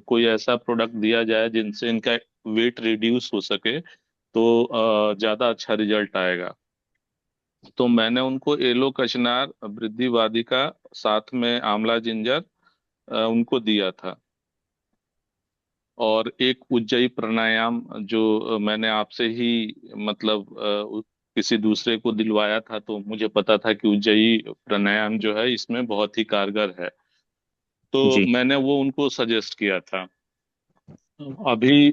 कोई ऐसा प्रोडक्ट दिया जाए जिनसे इनका वेट रिड्यूस हो सके, तो ज्यादा अच्छा रिजल्ट आएगा। तो मैंने उनको एलो कचनार, वृद्धि वादिका, साथ में आंवला जिंजर उनको दिया था। और एक उज्जयी प्राणायाम जो मैंने आपसे ही मतलब किसी दूसरे को दिलवाया था, तो मुझे पता था कि उज्जयी प्राणायाम जो है इसमें बहुत ही कारगर है, तो जी मैंने वो उनको सजेस्ट किया था। अभी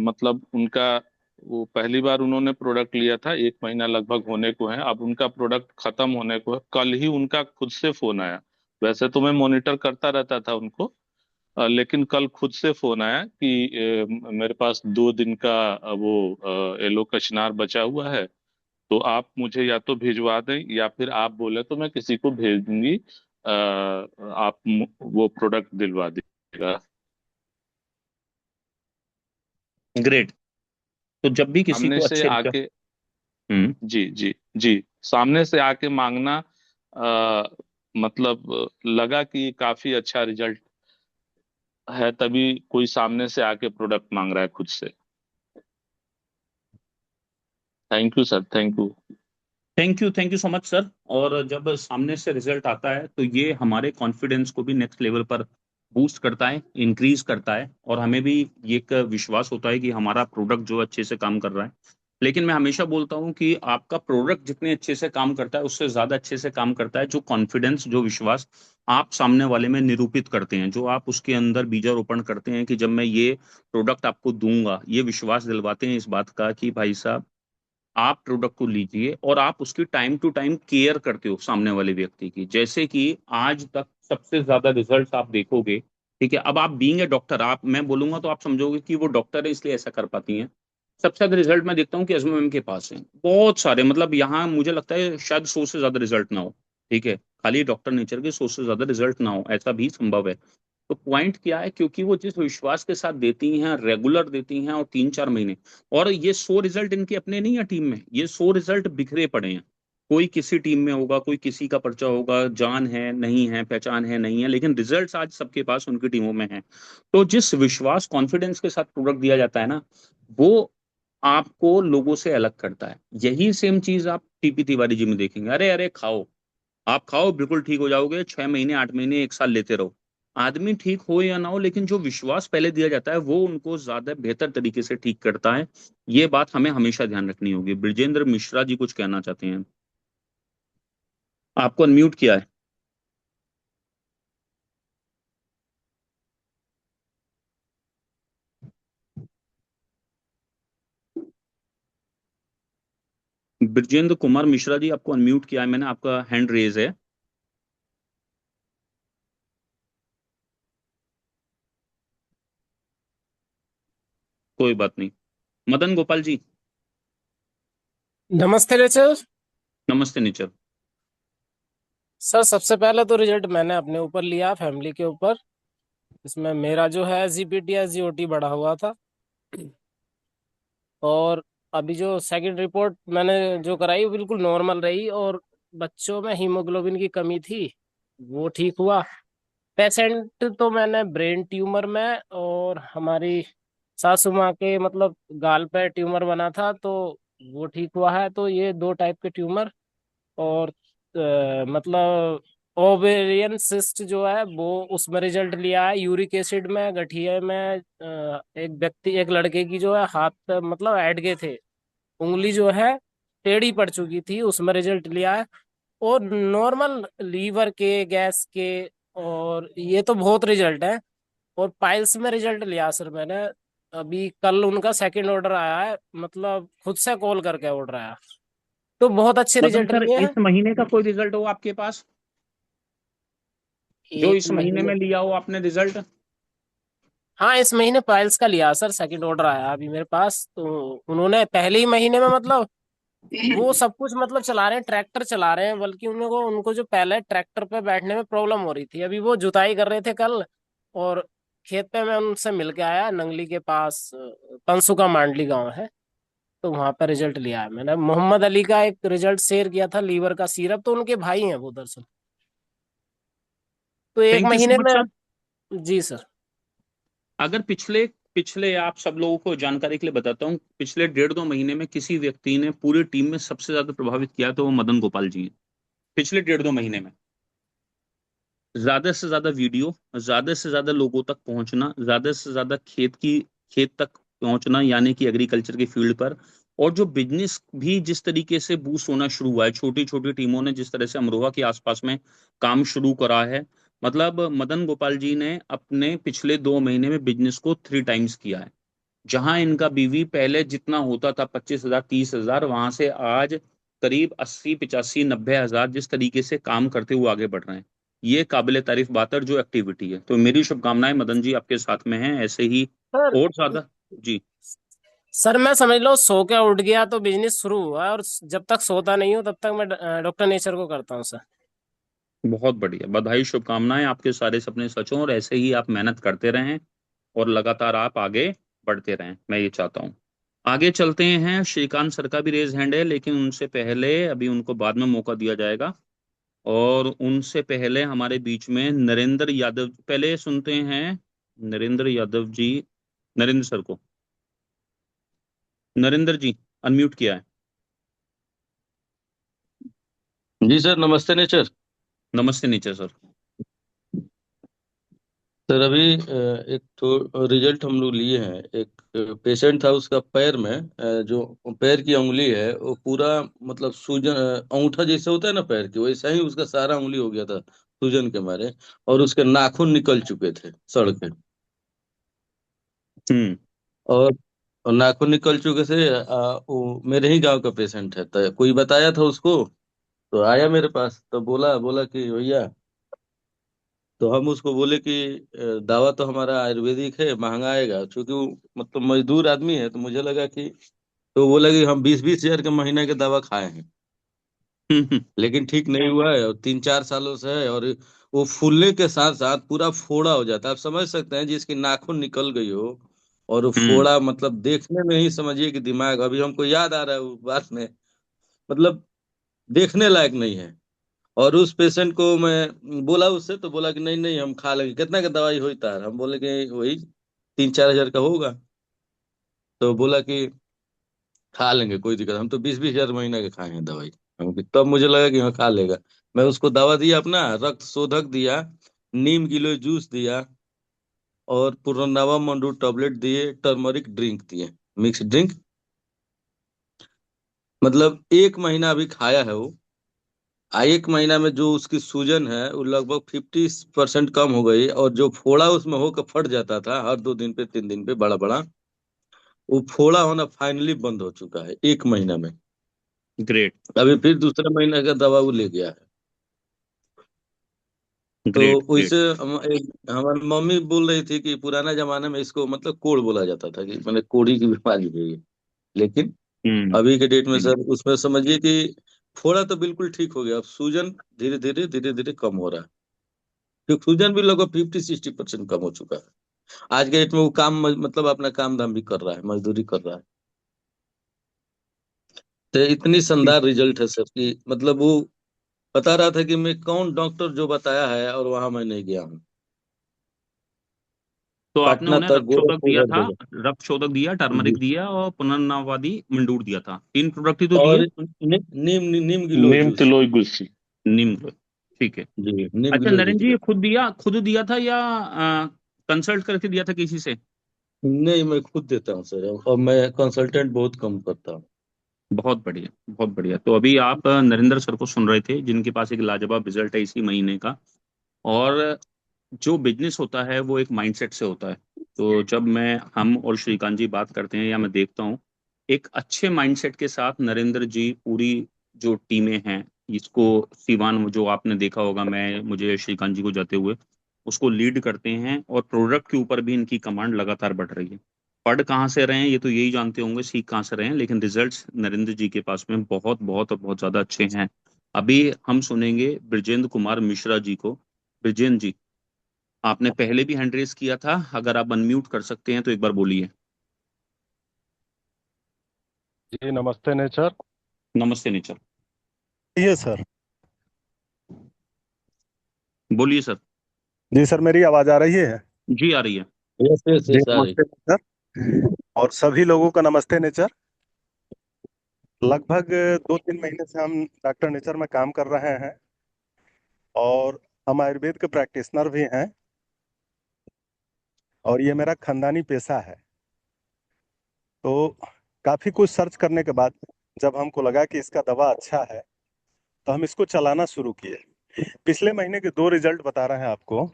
मतलब उनका, वो पहली बार उन्होंने प्रोडक्ट लिया था, 1 महीना लगभग होने को है। अब उनका प्रोडक्ट खत्म होने को है। कल ही उनका खुद से फोन आया। वैसे तो मैं मॉनिटर करता रहता था उनको, लेकिन कल खुद से फोन आया कि मेरे पास 2 दिन का वो एलो कचनार बचा हुआ है, तो आप मुझे या तो भिजवा दें, या फिर आप बोले तो मैं किसी को भेज दूंगी, आप वो प्रोडक्ट दिलवा दीजिएगा। ग्रेट। तो जब भी किसी सामने को से अच्छे रिजल्ट। आके, हम्म। जी जी जी, सामने से आके मांगना, मतलब लगा कि काफी अच्छा रिजल्ट है, तभी कोई सामने से आके प्रोडक्ट मांग रहा है खुद से। Thank you sir, thank you. Thank you so much sir. और जब सामने से रिजल्ट आता है तो ये हमारे कॉन्फिडेंस को भी नेक्स्ट लेवल पर बूस्ट करता है, इंक्रीज करता है, और हमें भी ये एक विश्वास होता है कि हमारा प्रोडक्ट जो अच्छे से काम कर रहा है। लेकिन मैं हमेशा बोलता हूँ कि आपका प्रोडक्ट जितने अच्छे से काम करता है उससे ज्यादा अच्छे से काम करता है जो कॉन्फिडेंस, जो विश्वास आप सामने वाले में निरूपित करते हैं, जो आप उसके अंदर बीजारोपण करते हैं कि जब मैं ये प्रोडक्ट आपको दूंगा, ये विश्वास दिलवाते हैं इस बात का कि भाई साहब आप प्रोडक्ट को लीजिए, और आप उसकी टाइम टू टाइम केयर करते हो सामने वाले व्यक्ति की। जैसे कि आज तक सबसे ज्यादा रिजल्ट आप देखोगे, ठीक है, अब आप बीइंग ए डॉक्टर, आप मैं बोलूंगा तो आप समझोगे कि वो डॉक्टर है इसलिए ऐसा कर पाती हैं। सबसे ज्यादा रिजल्ट मैं देखता हूँ कि अजमा मैम के पास है, बहुत सारे, मतलब यहाँ मुझे लगता है शायद 100 से ज्यादा रिजल्ट ना हो, ठीक है, खाली डॉक्टर नेचर के 100 से ज्यादा रिजल्ट ना हो, ऐसा भी संभव है। तो पॉइंट क्या है, क्योंकि वो जिस विश्वास के साथ देती हैं, रेगुलर देती हैं, और 3-4 महीने, और ये 100 रिजल्ट इनके अपने नहीं है टीम में, ये 100 रिजल्ट बिखरे पड़े हैं। कोई किसी टीम में होगा, कोई किसी का पर्चा होगा, जान है नहीं है, पहचान है नहीं है, लेकिन रिजल्ट्स आज सबके पास उनकी टीमों में हैं। तो जिस विश्वास कॉन्फिडेंस के साथ प्रोडक्ट दिया जाता है ना, वो आपको लोगों से अलग करता है। यही सेम चीज आप टीपी तिवारी जी में देखेंगे, अरे अरे खाओ, आप खाओ बिल्कुल ठीक हो जाओगे, 6 महीने 8 महीने 1 साल लेते रहो। आदमी ठीक हो या ना हो, लेकिन जो विश्वास पहले दिया जाता है वो उनको ज्यादा बेहतर तरीके से ठीक करता है। ये बात हमें हमेशा ध्यान रखनी होगी। ब्रजेंद्र मिश्रा जी कुछ कहना चाहते हैं, आपको अनम्यूट किया है। ब्रजेंद्र कुमार मिश्रा जी, आपको अनम्यूट किया है मैंने, आपका हैंड रेज है। कोई बात नहीं। मदन गोपाल जी। नमस्ते नेचर। नमस्ते नीचर। सर सबसे पहले तो रिजल्ट मैंने अपने ऊपर लिया, फैमिली के ऊपर। इसमें मेरा जो है जीपीटी या जीओटी बढ़ा हुआ था। और अभी जो सेकंड रिपोर्ट मैंने जो कराई वो बिल्कुल नॉर्मल रही, और बच्चों में हीमोग्लोबिन की कमी थी, वो ठीक हुआ। पेशेंट तो मैंने ब्रेन ट्यूमर में, और हमारी सासू माँ के मतलब गाल पे ट्यूमर बना था, तो वो ठीक हुआ है। तो ये दो टाइप के ट्यूमर, और मतलब ओवेरियन सिस्ट जो है वो उसमें रिजल्ट लिया है। यूरिक एसिड में, गठिया में, एक लड़के की जो है हाथ पे मतलब ऐड गए थे, उंगली जो है टेढ़ी पड़ चुकी थी, उसमें रिजल्ट लिया है। और नॉर्मल लीवर के, गैस के, और ये तो बहुत रिजल्ट है। और पाइल्स में रिजल्ट लिया सर मैंने। अभी कल उनका सेकंड ऑर्डर आया है, मतलब खुद से कॉल करके ऑर्डर आया। तो बहुत अच्छे मदन रिजल्ट सर, लिए इस हैं। महीने का कोई रिजल्ट हो आपके पास, जो एक इस महीने महीने में लिया हो आपने रिजल्ट? हाँ, इस महीने पाइल्स का लिया सर, सेकंड ऑर्डर आया अभी मेरे पास। तो उन्होंने पहले ही महीने में मतलब वो सब कुछ मतलब चला रहे हैं, ट्रैक्टर चला रहे हैं, बल्कि उनको उनको जो पहले ट्रैक्टर पे बैठने में प्रॉब्लम हो रही थी, अभी वो जुताई कर रहे थे कल। और खेत पे मैं उनसे मिल के आया, नंगली के पास पंसुका मांडली गांव है। तो वहां पर रिजल्ट लिया है मैंने। मोहम्मद अली का एक रिजल्ट शेयर किया था, लीवर का सीरप, तो उनके भाई हैं वो दरअसल। तो एक थैंक यू सो महीने मच में। सर। जी सर। अगर पिछले पिछले आप सब लोगों को जानकारी के लिए बताता हूँ, पिछले 1.5-2 महीने में किसी व्यक्ति ने पूरी टीम में सबसे ज्यादा प्रभावित किया तो वो मदन गोपाल जी हैं। पिछले 1.5-2 महीने में ज्यादा से ज्यादा वीडियो, ज्यादा से ज्यादा लोगों तक पहुंचना, ज्यादा से ज्यादा खेत तक पहुंचना, यानी कि एग्रीकल्चर की फील्ड पर। और जो बिजनेस भी जिस तरीके से बूस्ट होना शुरू हुआ है, छोटी छोटी टीमों ने जिस तरह से अमरोहा के आसपास में काम शुरू करा है, मतलब मदन गोपाल जी ने अपने पिछले 2 महीने में बिजनेस को 3 टाइम्स किया है। जहां इनका बीवी पहले जितना होता था 25,000 30,000, वहां से आज करीब 80 85 90 हजार जिस तरीके से काम करते हुए आगे बढ़ रहे हैं, ये काबिले तारीफ बात है। जो एक्टिविटी है, तो मेरी शुभकामनाएं मदन जी आपके साथ में हैं ऐसे ही सर और ज्यादा। जी। सर मैं समझ लो सो के उठ गया तो बिजनेस शुरू हुआ, और जब तक सोता नहीं हूँ तब तक मैं डॉक्टर नेचर को करता हूँ सर। बहुत बढ़िया, बधाई शुभकामनाएं, आपके सारे सपने सच हों और ऐसे ही आप मेहनत करते रहें और लगातार आप आगे बढ़ते रहें, मैं ये चाहता हूँ। आगे चलते हैं, श्रीकांत सर का भी रेज हैंड है, लेकिन उनसे पहले अभी उनको बाद में मौका दिया जाएगा। और उनसे पहले हमारे बीच में नरेंद्र यादव, पहले सुनते हैं नरेंद्र यादव जी, नरेंद्र सर को। नरेंद्र जी, अनम्यूट किया है। जी सर, नमस्ते नेचर। नमस्ते नीचे सर। सर अभी एक तो रिजल्ट हम लोग लिए हैं। एक पेशेंट था, उसका पैर में जो पैर की उंगली है वो पूरा मतलब सूजन, अंगूठा जैसे होता है ना पैर की, वैसा ही उसका सारा उंगली हो गया था सूजन के मारे। और उसके नाखून निकल चुके थे सड़ के। हम्म। और नाखून निकल चुके थे। वो मेरे ही गांव का पेशेंट है, तो कोई बताया था उसको, तो आया मेरे पास, तो बोला बोला कि भैया, तो हम उसको बोले कि दवा तो हमारा आयुर्वेदिक है, महंगा आएगा, क्योंकि वो मतलब मजदूर आदमी है। तो मुझे लगा कि, तो बोला कि हम 20-20 हजार के महीने के दवा खाए हैं, लेकिन ठीक नहीं हुआ है, और 3-4 सालों से है। और वो फूलने के साथ साथ पूरा फोड़ा हो जाता है। आप समझ सकते हैं, जिसकी नाखून निकल गई हो और वो हम्म। फोड़ा, मतलब देखने में ही समझिए कि दिमाग, अभी हमको याद आ रहा है उस बात में, मतलब देखने लायक नहीं है। और उस पेशेंट को मैं बोला उससे, तो बोला कि नहीं नहीं हम खा लेंगे। कितना का दवाई होता है? हम बोले कि वही 3-4 हजार का होगा। तो बोला कि खा लेंगे, कोई दिक्कत, हम तो 20-20 हजार महीना के खाए हैं दवाई। तब मुझे लगा कि हाँ खा लेगा। मैं उसको दवा दिया, अपना रक्त शोधक दिया, नीम गिलोय जूस दिया, और पुरनवा मंडू टैबलेट दिए, टर्मरिक ड्रिंक दिए, मिक्स ड्रिंक। मतलब 1 महीना अभी खाया है वो। 1 महीना में जो उसकी सूजन है वो लगभग 50% कम हो गई। और जो फोड़ा उसमें होकर फट जाता था हर 2 दिन पे 3 दिन पे बड़ा बड़ा, वो फोड़ा होना फाइनली बंद हो चुका है 1 महीना में। ग्रेट। अभी फिर दूसरे महीने का दवा वो ले गया है। तो ग्रेट ग्रेट। वैसे हमारी मम्मी बोल रही थी कि पुराना जमाने में इसको मतलब कोढ़ बोला जाता था, कि मैंने कोढ़ी की बीमारी है ये। लेकिन हम्म। अभी के डेट में हम्म। सर उसमें समझिए कि फोड़ा तो बिल्कुल ठीक हो गया। अब सूजन धीरे धीरे कम हो रहा है, क्योंकि सूजन भी लगभग 50-60% कम हो चुका है। आज के डेट में वो काम मतलब अपना काम धाम भी कर रहा है, मजदूरी कर रहा है। तो इतनी शानदार रिजल्ट है सर कि मतलब वो बता रहा था कि मैं कौन डॉक्टर जो बताया है, और वहां मैं नहीं गया हूँ। तो आपने पटना उन्हें तक, रक्त शोधक गोरखपुर दिया हर था, जगह। रक्त शोधक दिया, जी। टर्मरिक दिया और पुनर्नवादी मंडूर दिया था, 3 प्रोडक्ट ही तो दिए। और नीम गिलोय नीम जूस। तिलोई गुलसी। नीम ग्रोथ। ठीक है। जी, नीम अच्छा गिलोय नरेंद्र जूस जी, दिया। ये खुद दिया था या कंसल्ट करके दिया था किसी से? नहीं, मैं खुद देता हूँ सर, और मैं कंसल्टेंट बहुत कम करता हूँ। बहुत बढ़िया, बहुत बढ़िया। तो अभी आप नरेंद्र सर को सुन रहे थे, जिनके पास एक लाजवाब रिजल्ट है इसी महीने का। और जो बिजनेस होता है वो एक माइंडसेट से होता है। तो जब हम और श्रीकांत जी बात करते हैं या मैं देखता हूँ, एक अच्छे माइंडसेट के साथ नरेंद्र जी पूरी जो टीमें हैं, इसको सिवान जो आपने देखा होगा, मुझे श्रीकांत जी को जाते हुए, उसको लीड करते हैं। और प्रोडक्ट के ऊपर भी इनकी कमांड लगातार बढ़ रही है। पढ़ कहाँ से रहे हैं ये तो यही जानते होंगे, सीख कहाँ से रहे हैं, लेकिन रिजल्ट्स नरेंद्र जी के पास में बहुत बहुत और बहुत ज्यादा अच्छे हैं। अभी हम सुनेंगे ब्रजेंद्र कुमार मिश्रा जी को। ब्रजेंद्र जी, आपने पहले भी हैंड रेस किया था, अगर आप अनम्यूट कर सकते हैं तो एक बार बोलिए। जी नमस्ते नेचर। नमस्ते नेचर। ये सर। बोलिए सर। जी सर, मेरी आवाज आ रही है? जी आ रही है। यस यस जी यस, आ रही। नमस्ते नेचर, और सभी लोगों का नमस्ते नेचर। लगभग 2-3 महीने से हम डॉक्टर नेचर में काम कर रहे हैं, और हम आयुर्वेद के प्रैक्टिशनर भी हैं, और ये मेरा खानदानी पेशा है। तो काफ़ी कुछ सर्च करने के बाद जब हमको लगा कि इसका दवा अच्छा है, तो हम इसको चलाना शुरू किए। पिछले महीने के 2 रिजल्ट बता रहे हैं आपको।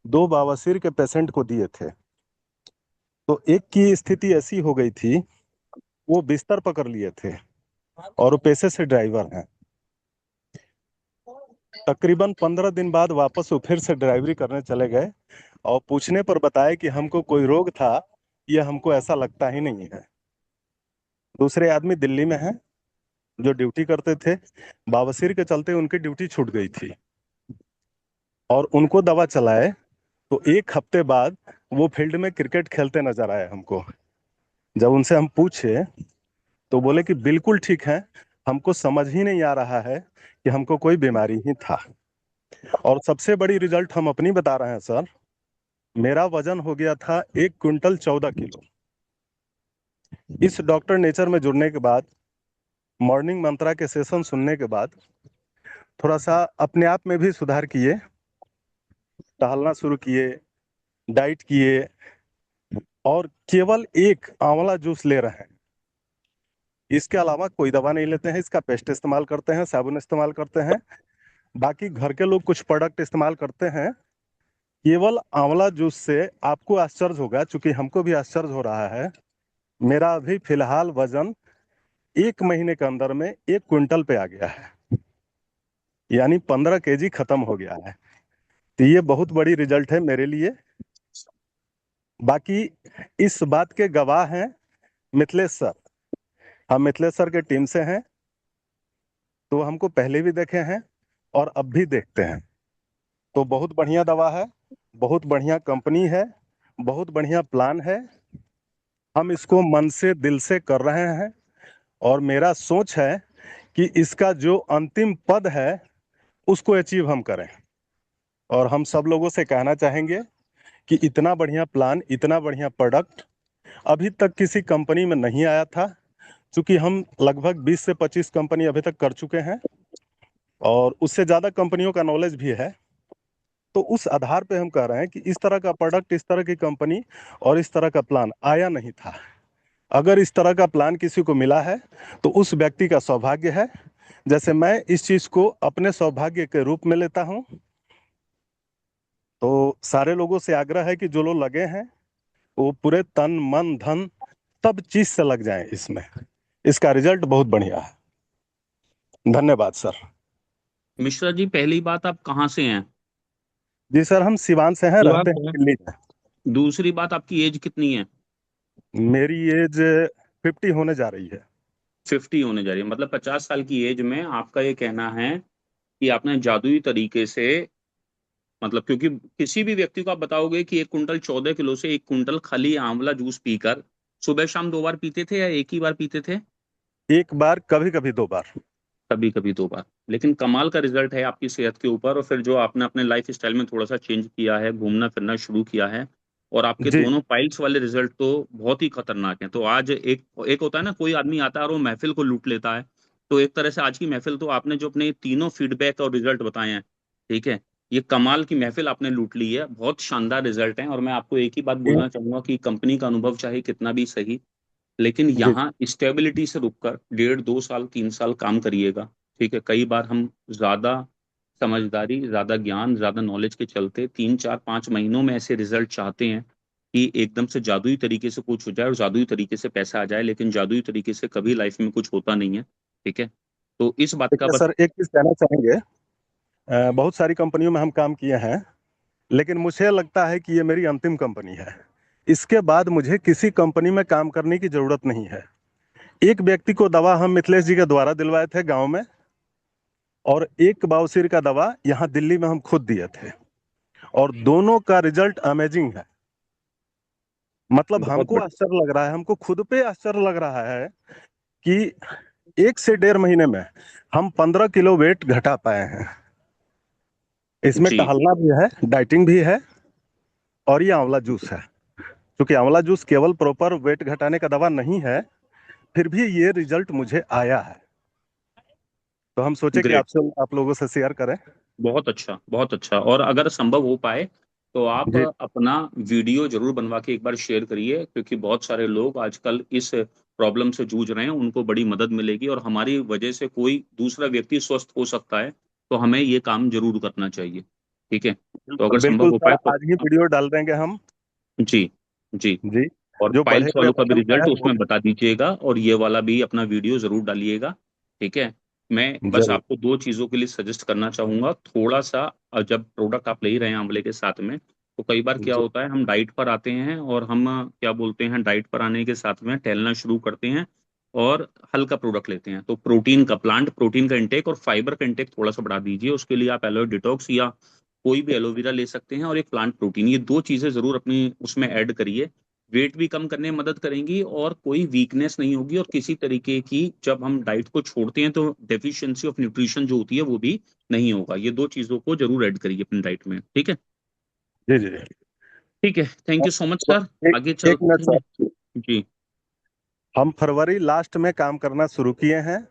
2 बवासीर के पेशेंट को दिए थे। तो एक की स्थिति ऐसी हो गई थी, वो बिस्तर पकड़ लिए थे, और वो पेशे से ड्राइवर हैं। तकरीबन 15 दिन बाद वापस वो फिर से ड्राइवरी करने चले गए, और पूछने पर बताया कि हमको कोई रोग था, ये हमको ऐसा लगता ही नहीं है। दूसरे आदमी दिल्ली में हैं, जो ड्यूटी करते थे। बवासीर के चलते उनकी ड्यूटी छूट गई थी, और उनको दवा चलाए, तो 1 हफ्ते बाद वो फील्ड में क्रिकेट खेलते नजर आए हमको। जब उनसे हम पूछे, तो बोले कि बिल्कुल ठीक है, हमको समझ ही नहीं आ रहा है कि हमको कोई बीमारी ही था। और सबसे बड़ी रिजल्ट हम अपनी बता रहे हैं सर। मेरा वजन हो गया था 1 क्विंटल 14 किलो। इस डॉक्टर नेचर में जुड़ने के बाद, मॉर्निंग मंत्रा के सेशन सुनने के बाद, थोड़ा सा अपने आप में भी सुधार किए, टहलना शुरू किए, डाइट किए और केवल एक आंवला जूस ले रहे हैं। इसके अलावा कोई दवा नहीं लेते हैं। इसका पेस्ट इस्तेमाल करते हैं, साबुन इस्तेमाल करते हैं, बाकी घर के लोग कुछ प्रोडक्ट इस्तेमाल करते हैं। केवल आंवला जूस से आपको आश्चर्य होगा, क्योंकि हमको भी आश्चर्य हो रहा है। मेरा अभी फिलहाल वजन 1 महीने के अंदर में 1 क्विंटल पे आ गया है, यानी 15 kg खत्म हो गया है। तो ये बहुत बड़ी रिजल्ट है मेरे लिए। बाकी इस बात के गवाह हैं मिथिलेश सर। हम मिथिलेश सर के टीम से हैं, तो हमको पहले भी देखे हैं और अब भी देखते हैं। तो बहुत बढ़िया दवा है, बहुत बढ़िया कंपनी है, बहुत बढ़िया प्लान है। हम इसको मन से दिल से कर रहे हैं और मेरा सोच है कि इसका जो अंतिम पद है उसको अचीव हम करें। और हम सब लोगों से कहना चाहेंगे कि इतना बढ़िया प्लान, इतना बढ़िया प्रोडक्ट अभी तक किसी कंपनी में नहीं आया था, क्योंकि हम लगभग 20 से 25 कंपनी अभी तक कर चुके हैं और उससे ज़्यादा कंपनियों का नॉलेज भी है। तो उस आधार पे हम कह रहे हैं कि इस तरह का प्रोडक्ट, इस तरह की कंपनी और इस तरह का प्लान आया नहीं था। अगर इस तरह का प्लान किसी को मिला है तो उस व्यक्ति का सौभाग्य है, जैसे मैं इस चीज को अपने सौभाग्य के रूप में लेता हूं। तो सारे लोगों से आग्रह है कि जो लोग लगे हैं वो पूरे तन मन धन सब चीज से लग जाएं इसमें। इसका रिजल्ट बहुत बढ़िया है। धन्यवाद सर। मिश्रा जी, पहली बात, आप कहाँ से हैं? जी सर, हम सिवान से हैं, शिवान रहते हैं से। दिल्ली में। दूसरी बात, आपकी एज कितनी है? मेरी एज 50 होने जा रही है। 50 होने जा रही है, मतलब 50 साल की एज में आपका ये कहना है कि आपने जादुई तरीके से, मतलब क्योंकि किसी भी व्यक्ति को आप बताओगे कि 1 कुंटल 14 किलो से 1 कुंटल खाली आंवला जूस पीकर सुबह शाम 2 बार पीते थे या एक ही बार पीते थे? एक बार, कभी कभी 2 बार। कभी कभी 2 बार, लेकिन कमाल का रिजल्ट है आपकी सेहत के ऊपर। और फिर जो आपने अपने लाइफ स्टाइल में थोड़ा सा चेंज किया है, घूमना फिरना शुरू किया है, और आपके जी दोनों पाइल्स वाले रिजल्ट तो बहुत ही खतरनाक हैं। तो आज एक एक होता है ना, कोई आदमी आता है और वो महफिल को लूट लेता है। तो एक तरह से आज की महफिल तो आपने जो अपने तीनों फीडबैक और रिजल्ट बताए हैं, ठीक है, ये कमाल की महफिल आपने लूट ली है। बहुत शानदार रिजल्ट है। और मैं आपको एक ही बात बोलना चाहूंगा कि कंपनी का अनुभव चाहे कितना भी सही, लेकिन जी यहाँ स्टेबिलिटी से रुककर 1.5 2 साल 3 साल काम करिएगा। ठीक है, कई बार हम ज्यादा समझदारी, ज्यादा ज्ञान, ज्यादा नॉलेज के चलते 3 4 5 महीनों में ऐसे रिजल्ट चाहते हैं कि एकदम से जादुई तरीके से कुछ हो जाए और जादुई तरीके से पैसा आ जाए, लेकिन जादुई तरीके से कभी लाइफ में कुछ होता नहीं है। ठीक है, तो इस बात का देखिए बस। सर, एक चीज कहना चाहेंगे। बहुत सारी कंपनियों में हम काम किए हैं, लेकिन मुझे लगता है कि ये मेरी अंतिम कंपनी है। इसके बाद मुझे किसी कंपनी में काम करने की जरूरत नहीं है। एक व्यक्ति को दवा हम मिथिलेश जी के द्वारा दिलवाए थे गांव में, और एक बवासीर का दवा यहाँ दिल्ली में हम खुद दिए थे, और दोनों का रिजल्ट अमेजिंग है। मतलब बहुत हमको बढ़िया। आश्चर्य लग रहा है, हमको खुद पे आश्चर्य लग रहा है कि 1 से 1.5 महीने में हम 15 किलो वेट घटा पाए हैं। इसमें जी, टहलना भी है, डाइटिंग भी है, और ये आंवला जूस है। क्योंकि आंवला जूस केवल प्रॉपर वेट घटाने का दवा नहीं है, फिर भी ये रिजल्ट मुझे आया है। तो हम सोचे कि ग्रेट। आपसे, आप लोगों से शेयर करें। बहुत अच्छा, बहुत अच्छा। और अगर संभव हो पाए तो आप जी अपना वीडियो जरूर बनवा के एक बार शेयर करिए, क्योंकि बहुत सारे लोग आजकल इस प्रॉब्लम से जूझ रहे हैं, उनको बड़ी मदद मिलेगी और हमारी वजह से कोई दूसरा व्यक्ति स्वस्थ हो सकता है। तो हमें ये काम जरूर करना चाहिए। ठीक है, तो अगर बिल्कुल संभव बिल्कुल हो सर, पाए तो। आज ही वीडियो डाल देंगे हम। जी, जी। जी, और जो पढ़े पाइल्स हुए वालों का भी वजन रिजल्ट पाया वो उसमें बता दीजिएगा, और ये वाला भी अपना वीडियो जरूर डालिएगा। ठीक है, मैं बस जरूर। आपको 2 चीजों के लिए सजेस्ट करना चाहूंगा थोड़ा सा। जब प्रोडक्ट आप ले ही रहे हैं आंवले के साथ में, तो कई बार क्या जी होता है, हम डाइट पर आते हैं और हम क्या बोलते हैं, डाइट पर आने के साथ में टहलना शुरू करते हैं और हल्का प्रोडक्ट लेते हैं। तो प्रोटीन का, प्लांट प्रोटीन का इंटेक और फाइबर का इंटेक थोड़ा सा बढ़ा दीजिए। उसके लिए आप एलो डिटॉक्स या कोई भी एलोवेरा ले सकते हैं, और एक प्लांट प्रोटीन, ये 2 चीजें जरूर अपनी उसमें ऐड करिए। वेट भी कम करने में मदद करेंगी और कोई वीकनेस नहीं होगी, और किसी तरीके की, जब हम डाइट को छोड़ते हैं तो डेफिशिएंसी ऑफ न्यूट्रिशन जो होती है वो भी नहीं होगा। ये 2 चीजों को जरूर ऐड करिए अपनी डाइट में। ठीक है। जी जी। ठीक है, thank you so much sir. एक आगे एक मिनट चलते हैं। सर, जी। हम फरवरी लास्ट में काम करना शुरू किए हैं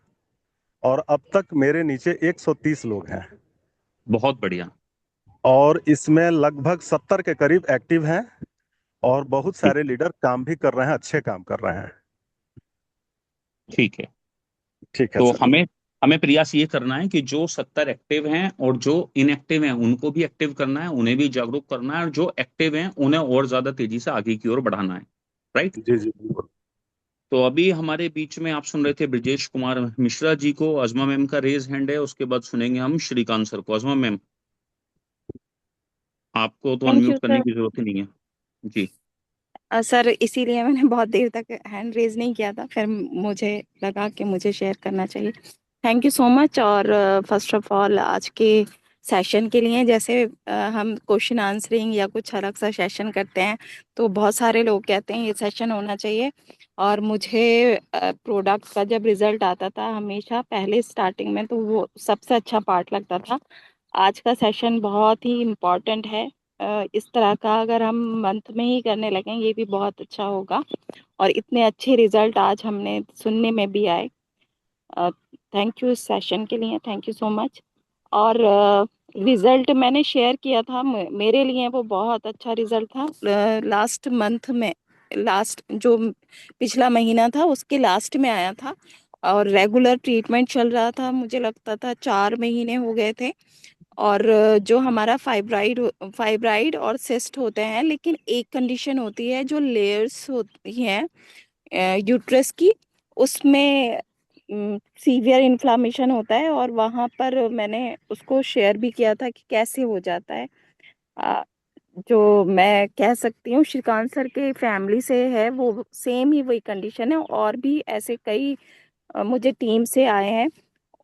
और अब तक मेरे नीचे 130 लोग हैं। बहुत बढ़िया। और इसमें लगभग 70 के करीब एक्टिव हैं और बहुत ठीक सारे लीडर काम भी कर रहे हैं, अच्छे काम कर रहे हैं। ठीक है। ठीक है तो सर। हमें हमें प्रयास ये करना है कि जो 70 एक्टिव हैं और जो इनएक्टिव हैं उनको भी एक्टिव करना है, उन्हें भी जागरूक करना है, और जो एक्टिव हैं उन्हें और ज्यादा तेजी से आगे की ओर बढ़ाना है। राइट। जी जी बिल्कुल। तो अभी हमारे बीच में आप सुन रहे थे ब्रजेश कुमार मिश्रा जी को। अजमा मैम का रेज हैंड है, उसके बाद सुनेंगे हम श्रीकांत सर को। अजमा मैम, आपको तो थैंक यू अनम्यूट करने सर। की जरूरत ही नहीं है। जी। सर इसीलिए मैंने बहुत देर तक हैंड रेज नहीं किया था, फिर मुझे लगा कि मुझे शेयर करना चाहिए। Thank you so much. और फर्स्ट ऑफ ऑल आज के सेशन के लिए, जैसे हम क्वेश्चन आंसरिंग या कुछ अलग सा सेशन करते हैं तो बहुत सारे लोग कहते हैं ये सेशन होना चाहिए। और मुझे प्रोडक्ट का जब रिजल्ट आता था हमेशा पहले स्टार्टिंग में, तो वो सबसे अच्छा पार्ट लगता था। आज का सेशन बहुत ही इम्पोर्टेंट है। इस तरह का अगर हम मंथ में ही करने लगें ये भी बहुत अच्छा होगा। और इतने अच्छे रिजल्ट आज हमने सुनने में भी आए। थैंक यू इस सेशन के लिए, थैंक यू सो मच। और रिजल्ट मैंने शेयर किया था, मेरे लिए वो बहुत अच्छा रिजल्ट था। लास्ट मंथ में, लास्ट जो पिछला महीना था उसके लास्ट में आया था। और रेगुलर ट्रीटमेंट चल रहा था, मुझे लगता था 4 महीने हो गए थे। और जो हमारा फाइब्राइड और सिस्ट होते हैं, लेकिन एक कंडीशन होती है जो लेयर्स होती हैं यूट्रस की, उसमें सीवियर इन्फ्लामेशन होता है। और वहाँ पर मैंने उसको शेयर भी किया था कि कैसे हो जाता है। अ, जो मैं कह सकती हूँ श्रीकांत सर के फैमिली से है, वो सेम ही वही कंडीशन है। और भी ऐसे कई मुझे टीम से आए हैं।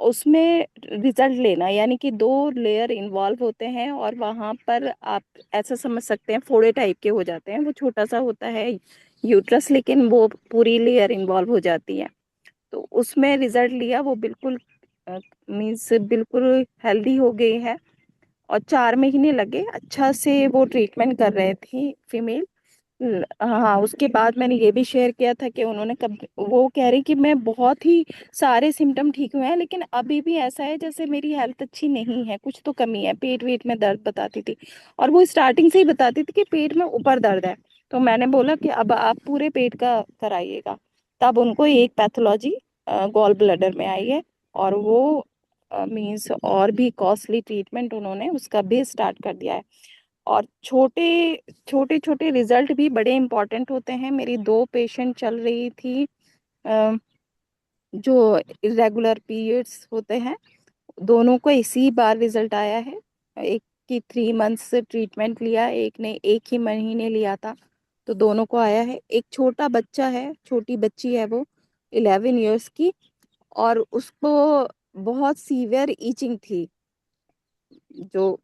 उसमें रिजल्ट लेना यानी कि 2 लेयर इन्वॉल्व होते हैं, और वहाँ पर आप ऐसा समझ सकते हैं फोड़े टाइप के हो जाते हैं। वो छोटा सा होता है यूट्रस, लेकिन वो पूरी लेयर इन्वॉल्व हो जाती है। तो उसमें रिजल्ट लिया, वो बिल्कुल मीन्स बिल्कुल हेल्दी हो गई है। और 4 महीने लगे, अच्छा से वो ट्रीटमेंट कर रहे थे फीमेल। हाँ, उसके बाद मैंने ये भी शेयर किया था कि उन्होंने कब, वो कह रही कि मैं बहुत ही सारे सिम्टम ठीक हुए हैं, लेकिन अभी भी ऐसा है जैसे मेरी हेल्थ अच्छी नहीं है, कुछ तो कमी है। पेट वेट में दर्द बताती थी, और वो स्टार्टिंग से ही बताती थी कि पेट में ऊपर दर्द है। तो मैंने बोला कि अब आप पूरे पेट का कराइएगा। तब उनको एक पैथोलॉजी गॉल ब्लैडर में आई है, और वो मीन्स और भी कॉस्टली ट्रीटमेंट उन्होंने उसका भी स्टार्ट कर दिया है। और छोटे छोटे छोटे रिजल्ट भी बड़े इम्पोर्टेंट होते हैं। मेरी 2 पेशेंट चल रही थी जो इरेगुलर पीरियड्स होते हैं, दोनों को इसी बार रिजल्ट आया है। एक की 3 मंथ्स से ट्रीटमेंट लिया, एक ने 1 ही महीने लिया था। तो दोनों को आया है। एक छोटा बच्चा है, छोटी बच्ची है, वो 11 ईयर्स की, और उसको बहुत सीवियर ईचिंग थी, जो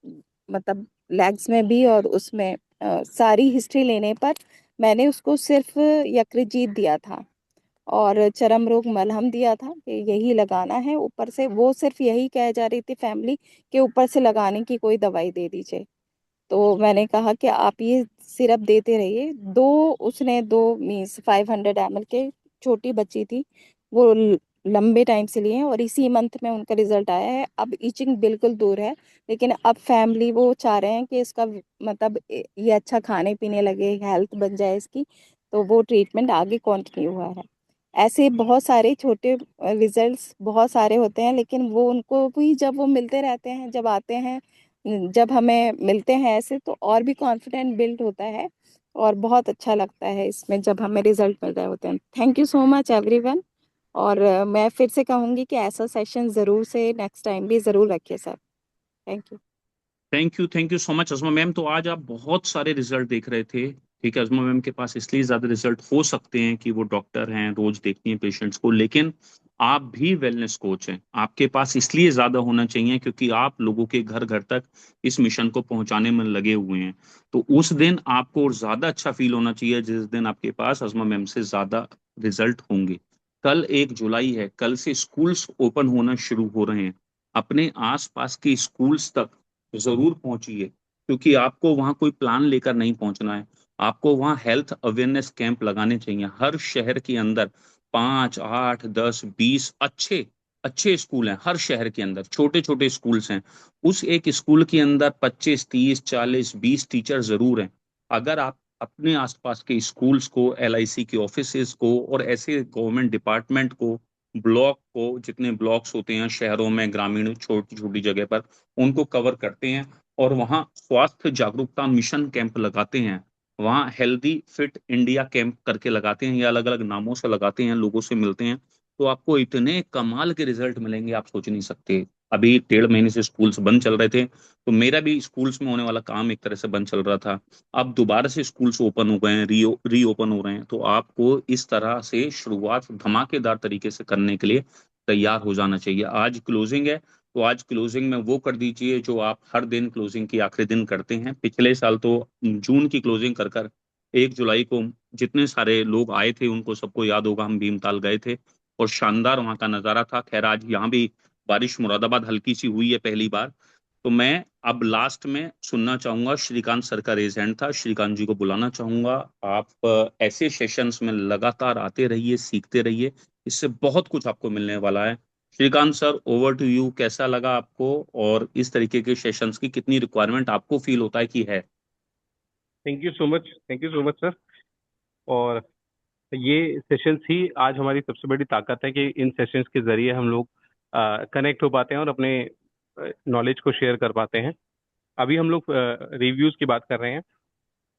मतलब लेग्स में भी और उसमें। सारी हिस्ट्री लेने पर मैंने उसको सिर्फ यकृजीत दिया था और चर्म रोग मलहम दिया था कि यही लगाना है ऊपर से। वो सिर्फ यही कह जा रही थी फैमिली कि ऊपर से लगाने की कोई दवाई दे दीजिए। तो मैंने कहा कि आप ये सिरप देते रहिए। उसने 500 ml के, छोटी बच्ची थी वो, लंबे टाइम से लिए हैं, और इसी मंथ में उनका रिजल्ट आया है। अब इचिंग बिल्कुल दूर है, लेकिन अब फैमिली वो चाह रहे हैं कि इसका मतलब ये अच्छा खाने पीने लगे, हेल्थ बन जाए इसकी। तो वो ट्रीटमेंट आगे कंटिन्यू हुआ है। ऐसे बहुत सारे छोटे रिजल्ट्स बहुत सारे होते हैं, लेकिन वो उनको भी जब वो मिलते रहते हैं, जब आते हैं, जब हमें मिलते हैं ऐसे, तो और भी कॉन्फिडेंट बिल्ड होता है। और बहुत अच्छा लगता है इसमें जब हमें रिजल्ट मिल रहे होते हैं। Thank you so much everyone. और मैं फिर से कहूँगी कि ऐसा सेशन ज़रूर से नेक्स्ट टाइम भी ज़रूर रखिए sir. Thank you. Thank you so much Ajma ma'am. तो आज आप बहुत सारे रिजल्ट देख रहे थे। ठीक है, अजमा मैम के पास इसलिए ज्यादा रिजल्ट हो सकते हैं कि वो डॉक्टर हैं, रोज देखती हैं पेशेंट्स को, लेकिन आप भी वेलनेस कोच हैं। आपके पास इसलिए ज्यादा होना चाहिए क्योंकि आप लोगों के घर घर तक इस मिशन को पहुंचाने में लगे हुए हैं। तो उस दिन आपको और ज्यादा अच्छा फील होना चाहिए जिस दिन आपके पास अजमा मैम से ज्यादा रिजल्ट होंगे। कल 1 जुलाई है, कल से स्कूल्स ओपन होना शुरू हो रहे हैं। अपने आसपास के स्कूल्स तक जरूर पहुंचिए, क्योंकि आपको वहां कोई प्लान लेकर नहीं पहुंचना है। आपको वहां हेल्थ अवेयरनेस कैंप लगाने चाहिए हर शहर के अंदर। 5, 8, 10, 20 अच्छे अच्छे स्कूल हैं हर शहर के अंदर, छोटे छोटे स्कूल्स हैं, उस एक स्कूल के अंदर 25 30 40 20 टीचर जरूर हैं। अगर आप अपने आसपास के स्कूल्स को, एलआईसी के ऑफिसेज को और ऐसे गवर्नमेंट डिपार्टमेंट को, ब्लॉक को, जितने ब्लॉक्स होते हैं शहरों में, ग्रामीण छोटी छोटी जगह पर, उनको कवर करते हैं और वहाँ स्वास्थ्य जागरूकता मिशन कैंप लगाते हैं, वहाँ हेल्दी फिट इंडिया कैंप करके लगाते हैं, या अलग अलग नामों से लगाते हैं, लोगों से मिलते हैं, तो आपको इतने कमाल के रिजल्ट मिलेंगे आप सोच नहीं सकते। अभी 1.5 महीने से स्कूल्स बंद चल रहे थे, तो मेरा भी स्कूल्स में होने वाला काम एक तरह से बंद चल रहा था। अब दोबारा से स्कूल्स ओपन हो गए हैं, री ओपन हो रहे हैं, तो आपको इस तरह से शुरुआत धमाकेदार तरीके से करने के लिए तैयार हो जाना चाहिए। आज क्लोजिंग है, तो आज क्लोजिंग में वो कर दीजिए जो आप हर दिन क्लोजिंग के आखिरी दिन करते हैं। पिछले साल तो जून की क्लोजिंग कर कर 1 जुलाई को जितने सारे लोग आए थे उनको सबको याद होगा, हम भीमताल गए थे और शानदार वहां का नजारा था। खैर आज यहाँ भी बारिश मुरादाबाद हल्की सी हुई है पहली बार। तो मैं अब लास्ट में सुनना चाहूंगा, श्रीकांत सर का रेज हैंड था, श्रीकांत जी को बुलाना चाहूंगा। आप ऐसे सेशंस में लगातार आते रहिए, सीखते रहिए, इससे बहुत कुछ आपको मिलने वाला है। Shrikant sir, over to you, कैसा लगा आपको और इस तरीके के सेशंस की कितनी रिक्वायरमेंट आपको फील होता है कि है? Thank you so much sir. और ये सेशंस ही आज हमारी सबसे बड़ी ताकत है कि इन सेशंस के जरिए हम लोग कनेक्ट हो पाते हैं और अपने नॉलेज को शेयर कर पाते हैं। अभी हम लोग रिव्यूज की बात कर रहे हैं,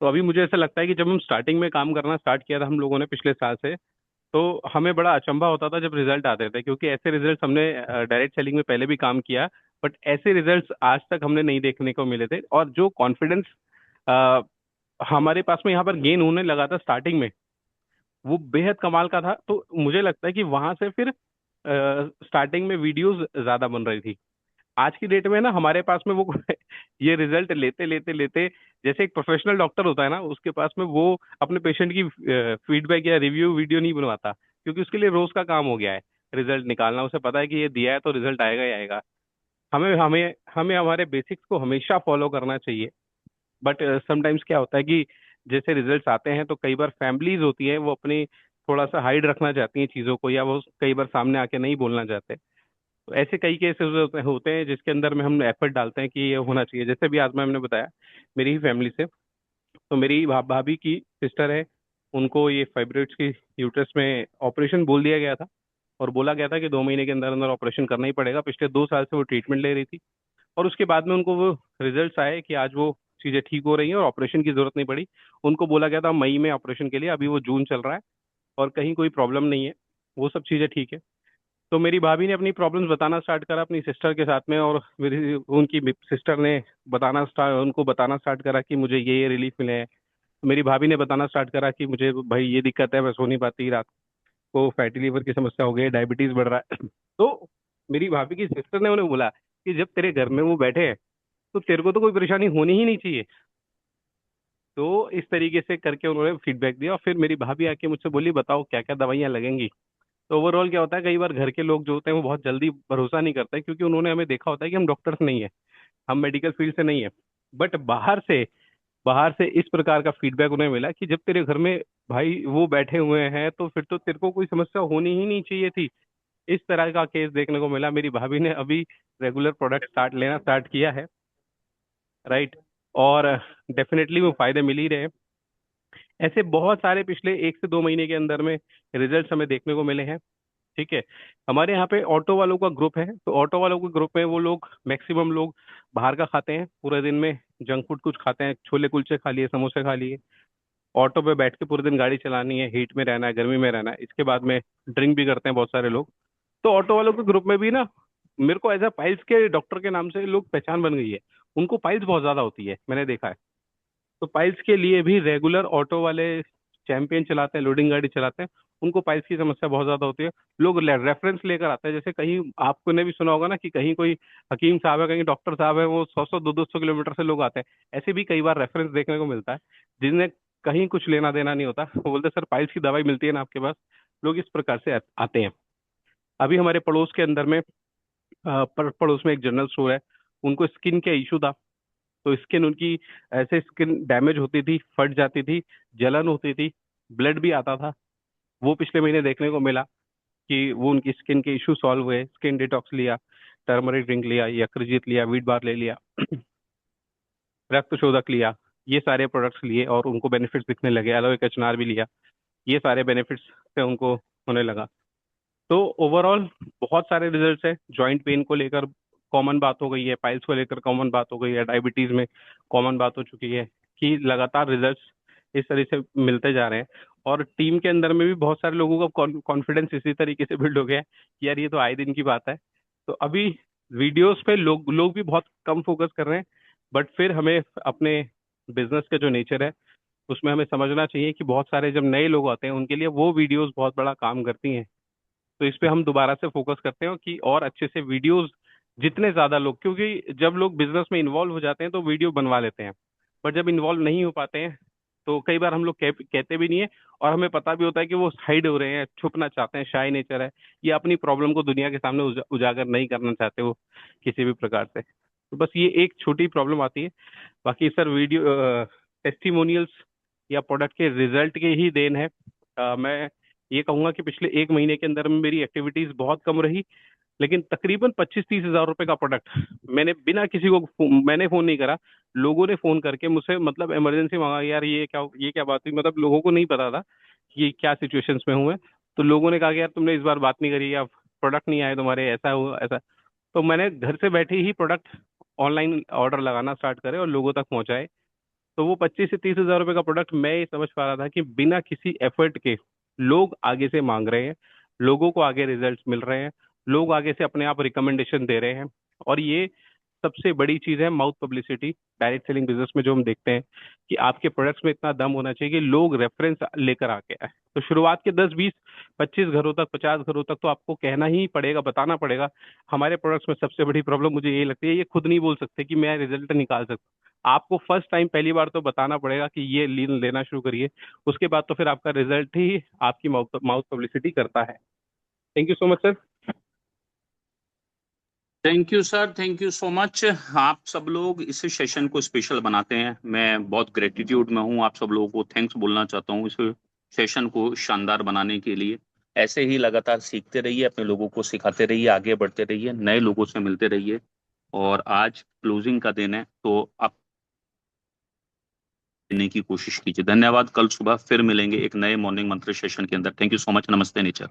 तो अभी मुझे ऐसा लगता है कि जब हम स्टार्टिंग में काम करना स्टार्ट किया था हम लोगों ने पिछले साल से, तो हमें बड़ा अचंभा होता था जब रिजल्ट आते थे, क्योंकि ऐसे रिजल्ट हमने डायरेक्ट सेलिंग में पहले भी काम किया, बट ऐसे रिजल्ट्स आज तक हमने नहीं देखने को मिले थे। और जो कॉन्फिडेंस हमारे पास में यहाँ पर गेन होने लगा था स्टार्टिंग में, वो बेहद कमाल का था। तो मुझे लगता है कि वहां से फिर स्टार्टिंग में वीडियोस ज्यादा बन रही थी। आज की डेट में ना हमारे पास में वो ये रिजल्ट लेते लेते लेते, जैसे एक प्रोफेशनल डॉक्टर होता है ना, उसके पास में वो अपने पेशेंट की फीडबैक या रिव्यू वीडियो नहीं बनवाता, क्योंकि उसके लिए रोज का काम हो गया है रिजल्ट निकालना। उसे पता है कि ये दिया है तो रिजल्ट आएगा ही आएगा। हमें हमें हमें हमारे बेसिक्स को हमेशा फॉलो करना चाहिए। बट समटाइम्स क्या होता है कि जैसे रिजल्ट्स आते हैं तो कई बार फैमिलीज होती है वो अपनी थोड़ा सा हाइड रखना चाहती हैं चीज़ों को, या वो कई बार सामने आके नहीं बोलना चाहते। तो ऐसे कई केसेस होते हैं जिसके अंदर में हम एफर्ट डालते हैं कि ये होना चाहिए। जैसे भी आज मैंने बताया मेरी ही फैमिली से, तो मेरी भाभी की सिस्टर है, उनको ये फाइब्रोइड्स की यूट्रस में ऑपरेशन बोल दिया गया था, और बोला गया था कि 2 महीने के अंदर अंदर ऑपरेशन करना ही पड़ेगा। पिछले 2 साल से वो ट्रीटमेंट ले रही थी, और उसके बाद में उनको वो रिजल्ट्स आए कि आज वो चीज़ें ठीक हो रही हैं और ऑपरेशन की जरूरत नहीं पड़ी। उनको बोला गया था मई में ऑपरेशन के लिए, अभी वो जून चल रहा है और कहीं कोई प्रॉब्लम नहीं है, वो सब चीज़ें ठीक है। तो मेरी भाभी ने अपनी प्रॉब्लम्स बताना स्टार्ट करा अपनी सिस्टर के साथ में, और मेरी उनकी सिस्टर ने उनको बताना स्टार्ट करा कि मुझे ये रिलीफ मिले हैं। मेरी भाभी ने बताना स्टार्ट करा कि मुझे भाई ये दिक्कत है, मैं सो नहीं पाती रात को, फैटी लीवर की समस्या हो गई, डायबिटीज बढ़ रहा है। तो मेरी भाभी की सिस्टर ने उन्हें बोला कि जब तेरे घर में वो बैठे हैं तो तेरे को तो कोई परेशानी होनी ही नहीं चाहिए। तो इस तरीके से करके उन्होंने फीडबैक दिया, और फिर मेरी भाभी आके मुझसे बोली बताओ क्या क्या दवाइयाँ लगेंगी। तो ओवरऑल क्या होता है, कई बार घर के लोग जो होते हैं वो बहुत जल्दी भरोसा नहीं करते, क्योंकि उन्होंने हमें देखा होता है कि हम डॉक्टर्स नहीं है, हम मेडिकल फील्ड से नहीं है। बट बाहर से इस प्रकार का फीडबैक उन्हें मिला कि जब तेरे घर में भाई वो बैठे हुए हैं तो फिर तो तेरे को कोई समस्या होनी ही नहीं चाहिए थी। इस तरह का केस देखने को मिला। मेरी भाभी ने अभी रेगुलर प्रोडक्ट लेना स्टार्ट किया है, राइट, और डेफिनेटली वो फायदे मिल ही रहे हैं। ऐसे बहुत सारे पिछले 1 से 2 महीने के अंदर में रिजल्ट्स हमें देखने को मिले हैं। ठीक है, हमारे यहाँ पे ऑटो वालों का ग्रुप है, तो ऑटो वालों के ग्रुप में वो लोग मैक्सिमम लोग बाहर का खाते हैं, पूरे दिन में जंक फूड कुछ खाते हैं, छोले कुलचे खा लिए, समोसे खा लिए। ऑटो पे बैठ के पूरे दिन गाड़ी चलानी है, हीट में रहना है, गर्मी में रहना है, इसके बाद में ड्रिंक भी करते हैं बहुत सारे लोग। तो ऑटो वालों के ग्रुप में भी ना मेरे को एज अ पाइल्स के डॉक्टर के नाम से लोग पहचान बन गई है। उनको पाइल्स बहुत ज्यादा होती है, मैंने देखा है। तो पाइल्स के लिए भी रेगुलर ऑटो वाले चैंपियन चलाते हैं, लोडिंग गाड़ी चलाते हैं, उनको पाइल्स की समस्या बहुत ज्यादा होती है। लोग रेफरेंस लेकर आते हैं, जैसे कहीं आपको ने भी सुना होगा ना कि कहीं कोई हकीम साहब है, कहीं डॉक्टर साहब है, वो 100-100 200 किलोमीटर से लोग आते हैं। ऐसे भी कई बार रेफरेंस देखने को मिलता है, जिन्हें कहीं कुछ लेना देना नहीं होता, वो बोलते सर पाइल्स की दवाई मिलती है ना आपके पास। लोग इस प्रकार से आते हैं। अभी हमारे पड़ोस के अंदर में पड़ोस में एक जनरल स्टोर है, उनको स्किन का इशू था। तो स्किन उनकी ऐसे स्किन डैमेज होती थी, फट जाती थी, जलन होती थी, ब्लड भी आता था, वो पिछले महीने देखने को मिला। कि वो उनकी स्किन के इशू सॉल्व हुए, स्किन डिटॉक्स लिया, टर्मरिक ड्रिंक लिया, यकृजीत लिया, वीट बार ले लिया, रक्त शोधक लिया, ये सारे प्रोडक्ट्स लिए और उनको बेनिफिट्स दिखने लगे। एलोवेरा कचनार भी लिया, ये सारे बेनिफिट्स से उनको होने लगा। तो ओवरऑल बहुत सारे रिजल्ट्स है। जॉइंट पेन को लेकर कॉमन बात हो गई है, पाइल्स को लेकर कॉमन बात हो गई है, डायबिटीज में कॉमन बात हो चुकी है कि लगातार रिजल्ट्स इस तरह से मिलते जा रहे हैं। और टीम के अंदर में भी बहुत सारे लोगों का कॉन्फिडेंस इसी तरीके से बिल्ड हो गया है कि यार ये तो आए दिन की बात है। तो अभी वीडियोस पे लोग भी बहुत कम फोकस कर रहे हैं, बट फिर हमें अपने बिजनेस का जो नेचर है उसमें हमें समझना चाहिए कि बहुत सारे जब नए लोग आते हैं उनके लिए वो वीडियोस बहुत बड़ा काम करती हैं। तो इस पे हम दोबारा से फोकस करते हैं कि और अच्छे से वीडियोस जितने ज्यादा लोग, क्योंकि जब लोग बिजनेस में इन्वॉल्व हो जाते हैं तो वीडियो बनवा लेते हैं, पर जब इन्वॉल्व नहीं हो पाते हैं तो कई बार हम लोग कहते भी नहीं है और हमें पता भी होता है कि वो हाइड हो रहे हैं, छुपना चाहते हैं, शाय नेचर है, या अपनी प्रॉब्लम को दुनिया के सामने उजागर नहीं करना चाहते वो किसी भी प्रकार से। तो बस ये एक छोटी प्रॉब्लम आती है। बाकी सर वीडियो टेस्टिमोनियल्स या प्रोडक्ट के रिजल्ट की ही देन है। मैं ये कहूंगा कि पिछले 1 महीने के अंदर में मेरी एक्टिविटीज बहुत कम रही, लेकिन तकरीबन 25-30 हजार रुपए का प्रोडक्ट मैंने बिना किसी को मैंने फोन नहीं करा, लोगों ने फोन करके मुझसे मतलब इमरजेंसी मांगा, यार ये क्या बात हुई, मतलब लोगों को नहीं पता था कि क्या सिचुएशंस में हुए। तो लोगों ने कहा कि यार तुमने इस बार बात नहीं करी या प्रोडक्ट नहीं आए तुम्हारे, ऐसा हुआ ऐसा। तो मैंने घर से बैठे ही प्रोडक्ट ऑनलाइन ऑर्डर लगाना स्टार्ट करे और लोगों तक पहुंचाए। तो वो 25 से 30 हजार रुपए का प्रोडक्ट मैं ये समझ पा रहा था कि बिना किसी एफर्ट के लोग आगे से मांग रहे हैं, लोगों को आगे रिजल्ट्स मिल रहे हैं, लोग आगे से अपने आप रिकमेंडेशन दे रहे हैं। और ये सबसे बड़ी चीज है mouth publicity direct selling business में, जो हम देखते हैं कि आपके प्रोडक्ट्स में इतना दम होना चाहिए कि लोग रेफरेंस लेकर आके आए। तो शुरुआत के 10-20-25 घरों तक, 50 घरों तक तो आपको कहना ही पड़ेगा, बताना पड़ेगा। हमारे प्रोडक्ट्स में सबसे बड़ी प्रॉब्लम मुझे यही लगती है, ये खुद नहीं बोल सकते कि मैं रिजल्ट निकाल सकता। आपको फर्स्ट टाइम पहली बार तो बताना पड़ेगा कि ये लेना शुरू करिए, उसके बाद तो फिर आपका रिजल्ट ही आपकी माउथ पब्लिसिटी करता है। Thank you so much sir. Thank you sir, thank you so much. आप सब लोग इस सेशन को स्पेशल बनाते हैं, मैं बहुत ग्रेटिट्यूड में हूँ, आप सब लोगों को थैंक्स बोलना चाहता हूँ इस सेशन को शानदार बनाने के लिए। ऐसे ही लगातार सीखते रहिए, अपने लोगों को सिखाते रहिए, आगे बढ़ते रहिए, नए लोगों से मिलते रहिए। और आज क्लोजिंग का दिन है तो आप देने की कोशिश कीजिए। धन्यवाद। कल सुबह फिर मिलेंगे एक नए मॉर्निंग मंत्र सेशन के अंदर। Thank you so much. नमस्ते नेचर।